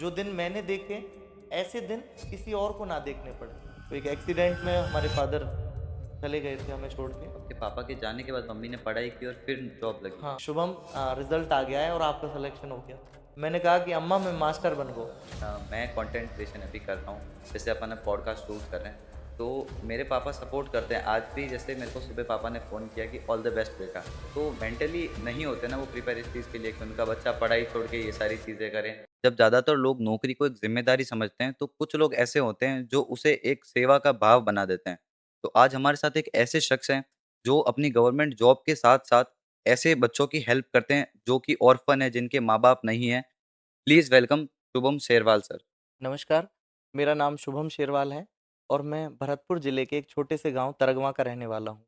जो दिन मैंने देखे, ऐसे दिन किसी और को ना देखने पड़े। तो एक एक्सीडेंट में हमारे फादर चले गए थे हमें छोड़ के। आपके पापा के जाने के बाद मम्मी ने पढ़ाई की और फिर जॉब लगी। हाँ, शुभम रिज़ल्ट आ गया है और आपका सिलेक्शन हो गया। मैंने कहा कि अम्मा मैं मास्टर बन गया। मैं कंटेंट क्रिएशन अभी कर रहा हूँ। जैसे अपन अब पॉडकास्ट शूट कर रहे हैं, तो मेरे पापा सपोर्ट करते हैं। आज भी जैसे मेरे को सुबह पापा ने फ़ोन किया कि ऑल द बेस्ट बेटा। तो मेंटली नहीं होते ना वो प्रिपेयर इस चीज़ के लिए कि उनका बच्चा पढ़ाई छोड़ के ये सारी चीज़ें करे। जब ज़्यादातर लोग नौकरी को एक ज़िम्मेदारी समझते हैं, तो कुछ लोग ऐसे होते हैं जो उसे एक सेवा का भाव बना देते हैं। तो आज हमारे साथ एक ऐसे शख्स हैं, जो अपनी गवर्नमेंट जॉब के साथ-साथ ऐसे बच्चों की हेल्प करते हैं, जो कि ऑर्फन है, जिनके माँ-बाप नहीं हैं। Please welcome Shubham Sherwal sir. नमस्कार, मेरा नाम शुभम शेरवाल है और मैं भरतपुर ज़िले के एक छोटे से गाँव तरगवां का रहने वाला हूँ।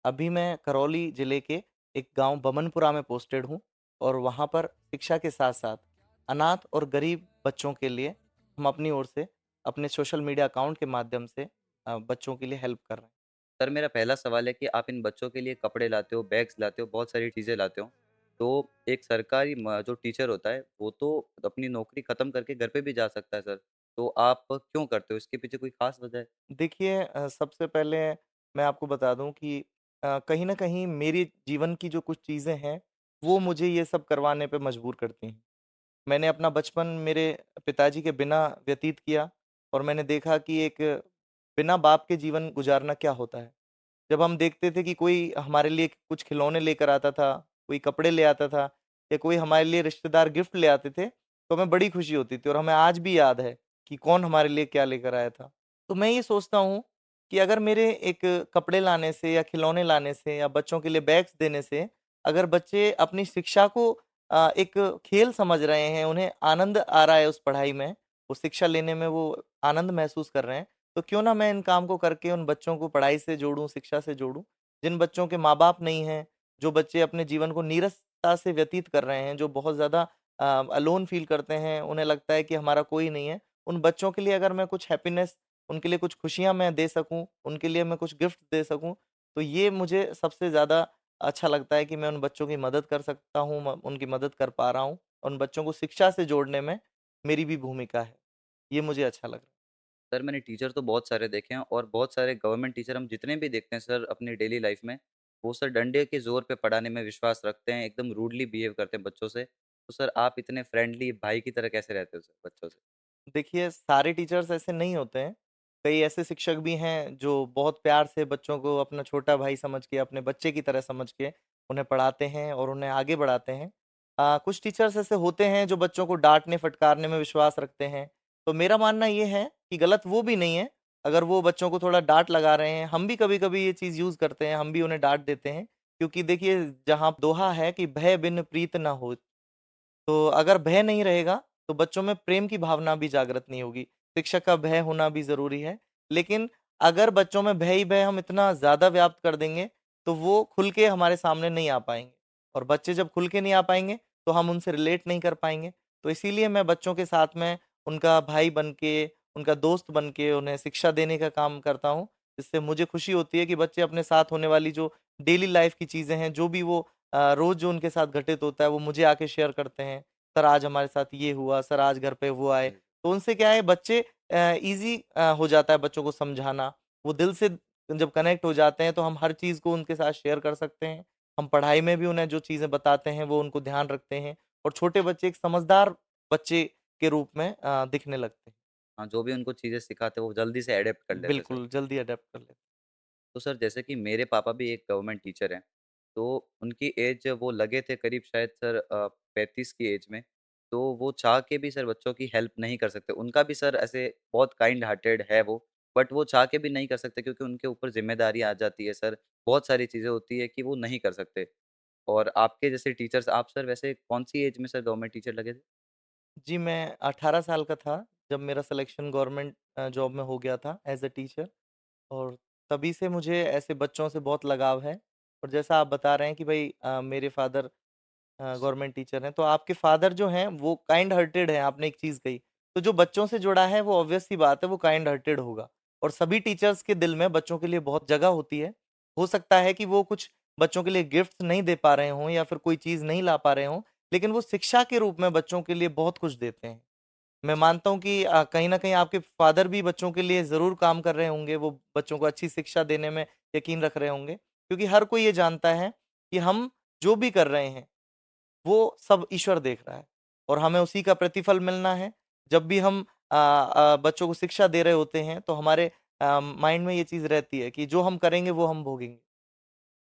अभी मैं करौली ज़िले के एक गाँव बमनपुरा में पोस्टेड हूँ और वहाँ पर शिक्षा के साथ-साथ अनाथ और गरीब बच्चों के लिए हम अपनी ओर से अपने सोशल मीडिया अकाउंट के माध्यम से बच्चों के लिए हेल्प कर रहे हैं। सर मेरा पहला सवाल है कि आप इन बच्चों के लिए कपड़े लाते हो, बैग्स लाते हो, बहुत सारी चीज़ें लाते हो। तो एक सरकारी म जो टीचर होता है, वो तो अपनी नौकरी ख़त्म करके घर पे भी जा सकता है सर। तो आप क्यों करते हो? इसके पीछे कोई ख़ास वजह है? देखिए सबसे पहले मैं आपको बता दूँ कि कहीं न कहीं मेरी जीवन की जो कुछ चीज़ें हैं, वो मुझे ये सब करवाने पे मजबूर करती हैं। मैंने अपना बचपन मेरे पिताजी के बिना व्यतीत किया और मैंने देखा कि एक बिना बाप के जीवन गुज़ारना क्या होता है। जब हम देखते थे कि कोई हमारे लिए कुछ खिलौने लेकर आता था, कोई कपड़े ले आता था या कोई हमारे लिए रिश्तेदार गिफ्ट ले आते थे, तो हमें बड़ी खुशी होती थी और हमें आज भी याद है कि कौन हमारे लिए क्या लेकर आया था। तो मैं ये सोचता हूँ कि अगर मेरे एक कपड़े लाने से या खिलौने लाने से या बच्चों के लिए बैग्स देने से अगर बच्चे अपनी शिक्षा को एक खेल समझ रहे हैं, उन्हें आनंद आ रहा है उस पढ़ाई में, वो शिक्षा लेने में वो आनंद महसूस कर रहे हैं, तो क्यों ना मैं इन काम को करके उन बच्चों को पढ़ाई से जोड़ूँ, शिक्षा से जोड़ूँ। जिन बच्चों के माँ-बाप नहीं हैं, जो बच्चे अपने जीवन को नीरसता से व्यतीत कर रहे हैं, जो बहुत ज़्यादा अलोन फ़ील करते हैं, उन्हें लगता है कि हमारा कोई नहीं है, उन बच्चों के लिए अगर मैं कुछ हैप्पीनेस, उनके लिए कुछ खुशियाँ मैं दे सकूँ, उनके लिए मैं कुछ गिफ्ट दे सकूँ, तो ये मुझे सबसे ज़्यादा अच्छा लगता है कि मैं उन बच्चों की मदद कर सकता हूँ, म उनकी मदद कर पा रहा हूँ। उन बच्चों को शिक्षा से जोड़ने में मेरी भी भूमिका है। ये मुझे अच्छा लग रहा है। सर मैंने टीचर तो बहुत सारे देखे हैं और बहुत सारे गवर्नमेंट टीचर हम जितने भी देखते हैं सर अपनी डेली लाइफ़ में, वो सर डंडे के ज़ोर पे पढ़ाने में विश्वास रखते हैं, एकदम रूडली बिहेव करते हैं बच्चों से। तो सर आप इतने फ्रेंडली भाई की तरह कैसे रहते हो सर बच्चों से? देखिए, सारे टीचर्स ऐसे नहीं होते हैं। कई ऐसे शिक्षक भी हैं जो बहुत प्यार से बच्चों को अपना छोटा भाई समझ के, अपने बच्चे की तरह समझ के उन्हें पढ़ाते हैं और उन्हें आगे बढ़ाते हैं। कुछ टीचर्स ऐसे होते हैं जो बच्चों को डाँटने, फटकारने में विश्वास रखते हैं। तो मेरा मानना ये है कि गलत वो भी नहीं है, अगर वो बच्चों को थोड़ा डाँट लगा रहे हैं। हम भी कभी-कभी ये चीज़ यूज़ करते हैं, हम भी उन्हें डाँट देते हैं। क्योंकि देखिए, जहाँ दोहा है कि भय बिन प्रीत ना होए। तो अगर भय नहीं रहेगा, तो बच्चों में प्रेम की भावना भी जागृत नहीं होगी। शिक्षक का भय होना भी ज़रूरी है। लेकिन अगर बच्चों में भय ही भय हम इतना ज़्यादा व्याप्त कर देंगे, तो वो खुल के हमारे सामने नहीं आ पाएँगे और बच्चे जब खुल के नहीं आ पाएँगे, तो हम उनसे रिलेट नहीं कर पाएँगे। तो इसीलिए मैं बच्चों के साथ में उनका भाई बन के, उनका दोस्त बन के उन्हें शिक्षा देने का काम करता हूँ। इससे मुझे खुशी होती है कि बच्चे अपने साथ होने वाली जो डेली लाइफ़ की चीज़ें हैं, जो भी वो रोज़ जो उनके साथ घटित होता है वो मुझे आके शेयर करते हैं। सर आज हमारे साथ ये हुआ, सर आज घर पे वो आए। जी। तो उनसे क्या है बच्चे ईज़ी हो जाता है बच्चों को समझाना। वो दिल से जब कनेक्ट हो जाते हैं तो हम हर चीज़ को उनके साथ शेयर कर सकते हैं। हम पढ़ाई में भी उन्हें जो चीज़ें बताते हैं वो उनको ध्यान रखते हैं और छोटे बच्चे एक समझदार बच्चे के रूप में दिखने लगते हैं। हाँ, जो भी उनको चीज़ें सिखाते हैं वो जल्दी से एडॉप्ट कर लेते हैं सर। बिल्कुल, जल्दी अडैप्ट कर लेते हैं। तो सर जैसे कि मेरे पापा भी एक गवर्नमेंट टीचर हैं, तो उनकी एज वो लगे थे करीब शायद सर 35 की एज में, तो वो चाह के भी सर बच्चों की हेल्प नहीं कर सकते। उनका भी सर ऐसे बहुत काइंड हार्टेड है वो, बट वो चाह के भी नहीं कर सकते क्योंकि उनके ऊपर ज़िम्मेदारी आ जाती है सर, बहुत सारी चीज़ें होती है कि वो नहीं कर सकते। और आपके जैसे टीचर्स आप सर वैसे कौन-सी एज में सर गवर्नमेंट टीचर लगे थे? जी, मैं 18 साल का था जब मेरा सिलेक्शन गवर्नमेंट जॉब में हो गया था एज़ अ टीचर। और तभी से मुझे ऐसे बच्चों से बहुत लगाव है और जैसा आप बता रहे हैं कि भई मेरे फ़ादर गवर्नमेंट टीचर हैं, तो आपके फ़ादर जो हैं वो काइंड हार्टेड हैं, आपने एक चीज़ कही। तो जो बच्चों से जुड़ा है वो ऑब्वियस सी बात है वो काइंड हार्टेड होगा और सभी टीचर्स के दिल में बच्चों के लिए बहुत जगह होती है। हो सकता है कि वो कुछ बच्चों के लिए गिफ्ट्स नहीं दे पा रहे हों या फिर कोई चीज़ नहीं ला पा रहे हों, लेकिन वो शिक्षा के रूप में बच्चों के लिए बहुत कुछ देते हैं। मैं मानता हूँ कि कहीं न कहीं आपके फ़ादर भी बच्चों के लिए ज़रूर काम कर रहे होंगे, वो बच्चों को अच्छी शिक्षा देने में यकीन रख रहे होंगे। क्योंकि हर कोई ये जानता है कि हम जो भी कर रहे हैं, वो सब ईश्वर देख रहा है और हमें उसी का प्रतिफल मिलना है। जब भी हम बच्चों को शिक्षा दे रहे होते हैं, तो हमारे माइंड में ये चीज़ रहती है कि जो हम करेंगे, वो हम भोगेंगे।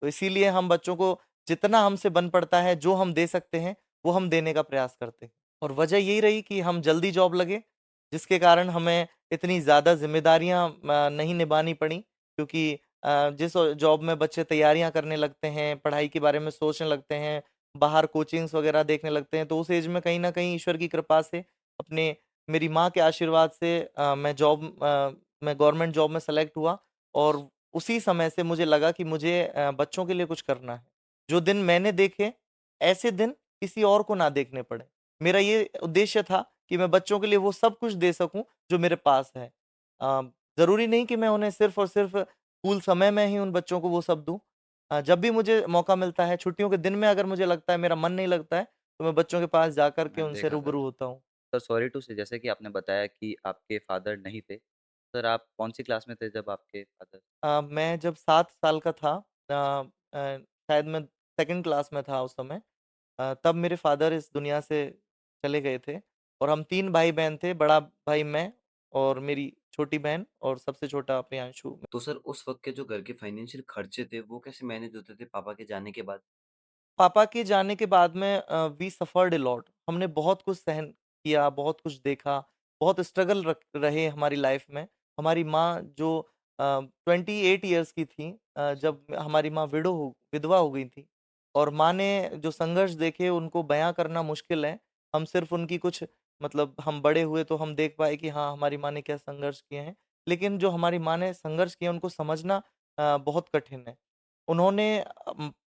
तो इसीलिए हम बच्चों को जितना हमसे बन पड़ता है, जो हम दे सकते हैं, वो हम देने का प्रयास करते हैं। और वजह यही रही कि हम जल्दी जॉब लगे, जिसके कारण हमें इतनी ज़्यादा ज़िम्मेदारियाँ नहीं निभानी पड़ी क्योंकि जिस जॉब में बच्चे तैयारियाँ करने लगते हैं, पढ़ाई के बारे में सोचने लगते हैं, बाहर कोचिंग्स वगैरह देखने लगते हैं, तो उस एज में कहीं न कहीं ईश्वर की कृपा से अपने मेरी माँ के आशीर्वाद से मैं गवर्नमेंट जॉब में सेलेक्ट हुआ और उसी समय से मुझे लगा कि मुझे बच्चों के लिए कुछ करना है। जो दिन मैंने देखे, ऐसे दिन किसी और को ना देखने पड़े। मेरा ये उद्देश्य था कि मैं बच्चों के लिए वो सब कुछ दे सकूँ जो मेरे पास है। अ, ज़रूरी नहीं कि मैं उन्हें सिर्फ़ और सिर्फ़ स्कूल समय में ही उन बच्चों को वो सब दूँ। जब भी मुझे मौका मिलता है, छुट्टियों के दिन में अगर मुझे लगता है मेरा मन नहीं लगता है, तो मैं बच्चों के पास जाकर के मैंने उनसे देखा सर। रूबरू होता हूँ। सर सॉरी टू से जैसे कि आपने बताया कि आपके फादर नहीं थे। सर आप कौन-सी क्लास में थे जब आपके फादर मैं जब 7 साल का था शायद मैं 2nd क्लास में था उस समय तब मेरे फ़ादर इस दुनिया से चले गए थे और हम 3 भाई-बहन थे, बड़ा भाई मैं और मेरी छोटी बहन और सबसे छोटा प्रियांशु। तो सर उस वक़्त के जो घर के फाइनेंशियल खर्चे थे, वो कैसे मैनेज होते थे पापा के जाने के बाद? पापा के जाने के बाद में वी सफ़र्ड अ लॉट हमने बहुत कुछ सहन किया, बहुत कुछ देखा, बहुत स्ट्रगल रहे हमारी लाइफ़ में। हमारी माँ जो 28 इयर्स की थी जब हमारी माँ विधवा हो गई थी और माँ ने जो संघर्ष देखे उनको बयाँ करना मुश्किल है। हम सिर्फ़ उनकी कुछ मतलब हम बड़े हुए तो हम देख पाए कि हाँ, हमारी माँ ने क्या संघर्ष किए हैं। लेकिन जो हमारी माँ ने संघर्ष किए उनको समझना बहुत कठिन है। उन्होंने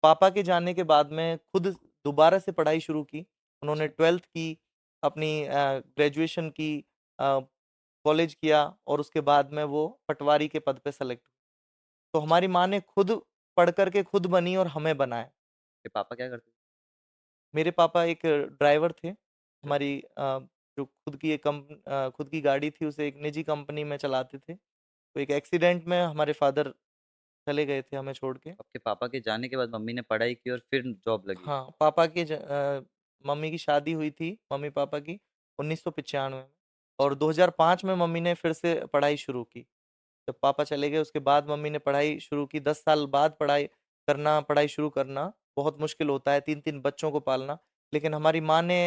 पापा के जाने के बाद में खुद दोबारा से पढ़ाई शुरू की। उन्होंने अच्छा। 12th की, अपनी ग्रेजुएशन की, अ, कॉलेज किया और उसके बाद में वो पटवारी के पद पे सेलेक्ट हुई। तो अच्छा, हमारी माँ ने खुद पढ़ कर के खुद बनी और हमें बनाया। के पापा क्या करते थे? मेरे पापा एक ड्राइवर थे। अच्छा। हमारी जो खुद की गाड़ी थी उसे एक निजी कंपनी में चलाते थे। तो एक एक्सीडेंट में हमारे फ़ादर चले गए थे हमें छोड़ के। आपके पापा के जाने के बाद मम्मी ने पढ़ाई की और फिर जॉब लगी। हाँ, मम्मी की शादी हुई थी, मम्मी-पापा की 1995 में और 2005 में मम्मी ने फिर से पढ़ाई शुरू की। जब पापा चले गए उसके बाद मम्मी ने पढ़ाई शुरू की, 10 साल बाद पढ़ाई शुरू करना बहुत मुश्किल होता है, 3-3 बच्चों को पालना। लेकिन हमारी माँ ने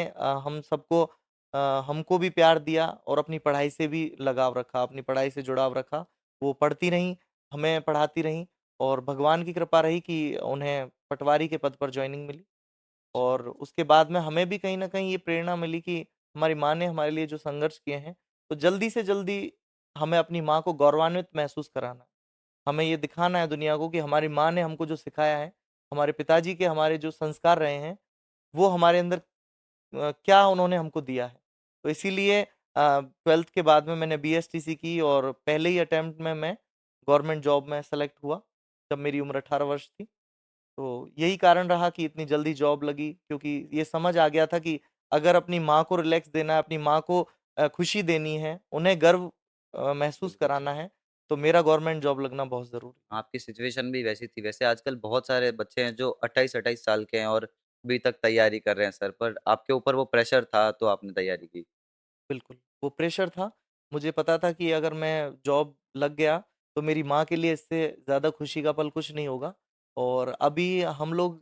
हमको भी प्यार दिया और अपनी पढ़ाई से भी लगाव रखा, अपनी पढ़ाई से जुड़ाव रखा। वो पढ़ती रहीं, हमें पढ़ाती रहीं और भगवान की कृपा रही कि उन्हें पटवारी के पद पर जॉइनिंग मिली। और उसके बाद में हमें भी कहीं न कहीं ये प्रेरणा मिली कि हमारी माँ ने हमारे लिए जो संघर्ष किए हैं, तो जल्दी से जल्दी हमें अपनी माँ को गौरवान्वित महसूस कराना है। हमें ये दिखाना है दुनिया को कि हमारी माँ ने हमको जो सिखाया है, हमारे पिताजी के हमारे जो संस्कार रहे हैं, वो हमारे अंदर क्या उन्होंने हमको दिया है। तो इसीलिए 12th के बाद में मैंने बीएसटीसी की और पहले ही अटेम्प्ट में मैं गवर्नमेंट जॉब में सेलेक्ट हुआ, जब मेरी उम्र 18 वर्ष थी। तो यही कारण रहा कि इतनी जल्दी जॉब लगी क्योंकि ये समझ आ गया था कि अगर अपनी माँ को रिलैक्स देना है, अपनी माँ को खुशी देनी है, उन्हें गर्व महसूस बिल्कुल सर। कराना है, तो मेरा गवर्नमेंट जॉब लगना बहुत ज़रूरी है। आपकी सिचुएशन भी वैसी थी। वैसे आजकल बहुत सारे बच्चे हैं जो 28-28 साल के हैं और अभी तक तैयारी कर रहे हैं सर, पर आपके ऊपर वो प्रेशर था तो आपने तैयारी की। बिल्कुल, वो प्रेशर था। मुझे पता था कि अगर मैं जॉब लग गया, तो मेरी माँ के लिए इससे ज़्यादा खुशी का पल कुछ नहीं होगा और अभी हम लोग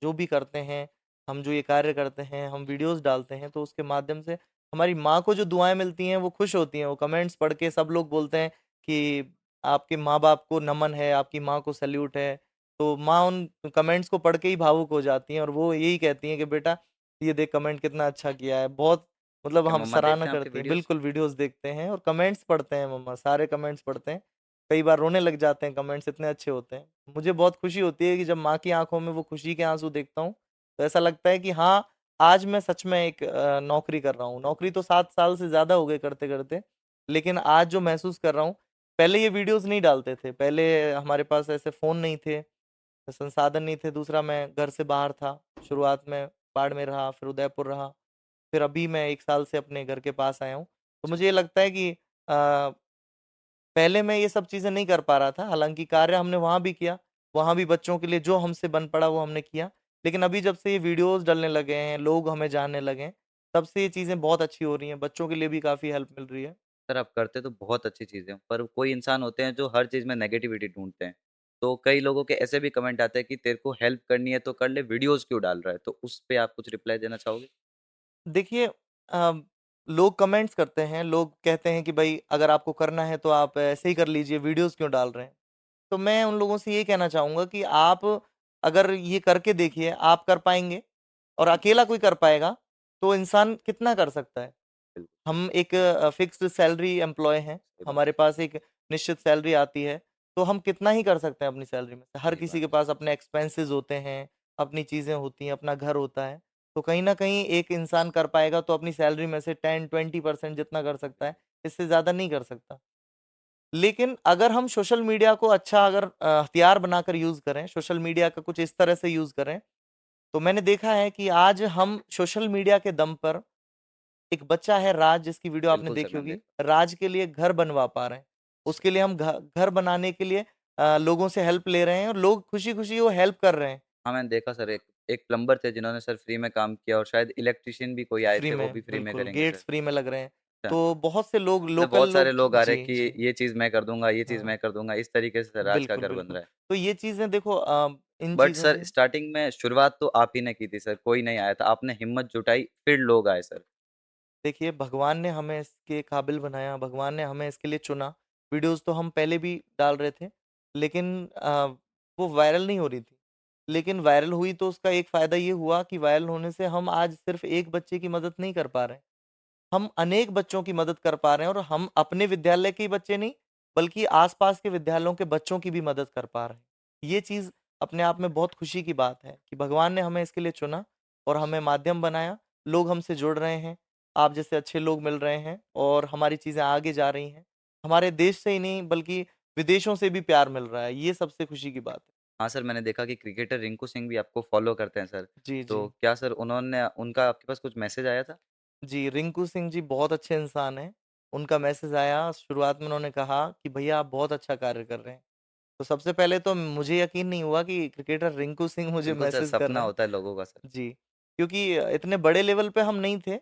जो भी करते हैं, हम जो ये कार्य करते हैं, हम वीडियोज़ डालते हैं, तो उसके माध्यम से हमारी माँ को जो दुआएँ मिलती हैं, वो खुश होती हैं। वो कमेंट्स पढ़ के सब लोग बोलते हैं कि आपके माँ-बाप को नमन है, आपकी माँ को सैल्यूट है। तो माँ उन कमेंट्स को पढ़ के ही भावुक हो जाती हैं और वो यही कहती हैं कि बेटा, ये देख कमेंट कितना अच्छा किया है। बहुत मतलब क्या हम मम्मा सराहना देखते हैं आपकी करती हैं। वीडियोज़? बिल्कुल, वीडियोज़ देखते हैं और कमेंट्स पढ़ते हैं मम्मा, सारे कमेंट्स पढ़ते हैं। कई बार रोने लग जाते हैं, कमेंट्स इतने अच्छे होते हैं। मुझे बहुत खुशी होती है कि जब माँ की आँखों में वो खुशी के आँसू देखता हूँ, तो ऐसा लगता है कि हाँ, आज मैं सच में एक नौकरी कर रहा हूँ। नौकरी तो 7 साल से ज़्यादा हो गए करते-करते, लेकिन आज जो महसूस कर रहा हूँ, पहले ये वीडियोज़ नहीं डालते थे। पहले हमारे पास ऐसे फ़ोन नहीं थे, संसाधन नहीं थे। दूसरा मैं घर से बाहर था। शुरुआत में बाड़मेर रहा, फिर उदयपुर रहा। फिर अभी मैं 1 साल से अपने घर के पास आया हूँ। तो अच्छा। मुझे ये लगता है कि पहले मैं ये सब चीज़ें नहीं कर पा रहा था, हालाँकि कार्य हमने वहाँ भी किया, वहाँ भी बच्चों के लिए जो हमसे बन पड़ा वो हमने किया। लेकिन अभी जब से ये वीडियोज़ डलने लगे हैं, लोग हमें जानने लगे हैं, तब से ये चीज़ें बहुत अच्छी हो रही हैं, बच्चों के लिए भी काफ़ी हेल्प मिल रही है। सर आप करते तो बहुत अच्छी चीज़ें हैं, पर कोई इंसान होते हैं जो हर चीज़ में नेगेटिविटी ढूँढते हैं। तो कई लोगों के ऐसे भी कमेंट आते हैं कि तेरे को हेल्प करनी है तो कर ले, वीडियोज़ क्यों डाल रहा है? तो उस पे आप कुछ रिप्लाई देना चाहोगे? देखिए लोग कमेंट्स करते हैं, लोग कहते हैं कि भई अगर आपको करना है तो आप ऐसे ही कर लीजिए, वीडियोज़ क्यों डाल रहे हैं? तो मैं उन लोगों से ये कहना चाहूँगा कि आप अगर ये करके देखिए, आप कर पाएँगे और अकेला कोई कर पाएगा, तो इंसान कितना कर सकता है? बिल्कुल, हम एक फ़िक्स्ड सैलरी एम्प्लॉयी हैं, सही बात हमारे है। पास एक निश्चित सैलरी आती है, तो हम कितना ही कर सकते हैं अपनी सैलरी में से। हर सही किसी बात के है। पास अपने एक्सपेंसेस होते हैं, अपनी चीज़ें होती हैं, अपना घर होता है। तो कहीं न कहीं एक इंसान कर पाएगा तो अपनी सैलरी में से 10-20% जितना कर सकता है, इससे ज़्यादा नहीं कर सकता। लेकिन अगर हम सोशल मीडिया को अच्छा अगर हथियार बनाकर यूज़ करें, सोशल मीडिया का कुछ इस तरह से यूज़ करें, तो मैंने देखा है कि आज हम सोशल मीडिया के दम पर एक बच्चा है राज जिसकी वीडियो आपने बिल्कुल सर, देखी मैंने होगी, देखा। राज के लिए घर बनवा पा रहे हैं। अच्छा, उसके लिए हम घ घर बनाने के लिए लोगों से हेल्प ले रहे हैं और लोग खुशी-खुशी वो हेल्प कर रहे हैं, हाँ, मैंने देखा सर एक एक प्लम्बर थे जिन्होंने सर फ्री में काम किया और शायद इलेक्ट्रीशियन भी कोई आए फ्री थे, वो में, भी फ्री में बिल्कुल, करेंगे सर। गेट्स फ्री में लग रहे हैं। अच्छा, तो बहुत से लोग मतलब लोकल बहुत सारे लोग लोग आ रहे हैं जी, कि जी। ये चीज़ मैं कर दूँगा, ये चीज़ हाँ, मैं कर दूँगा, इस तरीके से सर राज का बिल्कुल, घर बन बिल्कुल। रहा है। तो ये चीज़ें देखो इन बट चीज़ों सर से स्टार्टिंग में शुरुआत तो आप ही ने की थी सर, कोई नहीं आया था। आपने हिम्मत जुटाई, फिर लोग आए सर। देखिए, भगवान ने हमें इसके काबिल बनाया, भगवान ने हमें इसके लिए चुना। वीडियोज़ तो हम पहले भी डाल रहे थे, लेकिन वो वायरल नहीं हो रही थी। लेकिन वायरल हुई तो उसका एक फ़ायदा ये हुआ कि वायरल होने से हम आज सिर्फ़ एक बच्चे की मदद नहीं कर पा रहे हैं। हम अनेक बच्चों की मदद कर पा रहे हैं और हम अपने विद्यालय के ही बच्चे नहीं, बल्कि आस-पास के विद्यालयों के बच्चों की भी मदद कर पा रहे हैं। ये चीज़ अपने आप में बहुत खुशी की बात है कि भगवान ने हमें इसके लिए चुना और हमें माध्यम बनाया, लोग हमसे जुड़ रहे हैं, आप जैसे अच्छे लोग मिल रहे हैं और हमारी चीज़ें आगे जा रही हैं। हमारे देश से ही नहीं बल्कि विदेशों से भी प्यार मिल रहा है, ये सबसे खुशी की बात है। हाँ सर, मैंने देखा कि क्रिकेटर रिंकू सिंह भी आपको फ़ॉलो करते हैं सर। जी, तो जी। क्या सर उन्होंने उनका आपके पास कुछ मैसेज आया था? जी, रिंकू सिंह जी बहुत अच्छे इंसान हैं। उनका मैसेज आया, शुरुआत में उन्होंने कहा कि भैया आप बहुत अच्छा कार्य कर रहे हैं। तो सबसे पहले तो मुझे यकीन नहीं हुआ कि क्रिकेटर रिंकू सिंह मुझे बिल्कुल सर, मैसेज कर सपना रहे हैं। होता है लोगों का सर। जी, क्योंकि इतने बड़े लेवल पे हम नहीं थे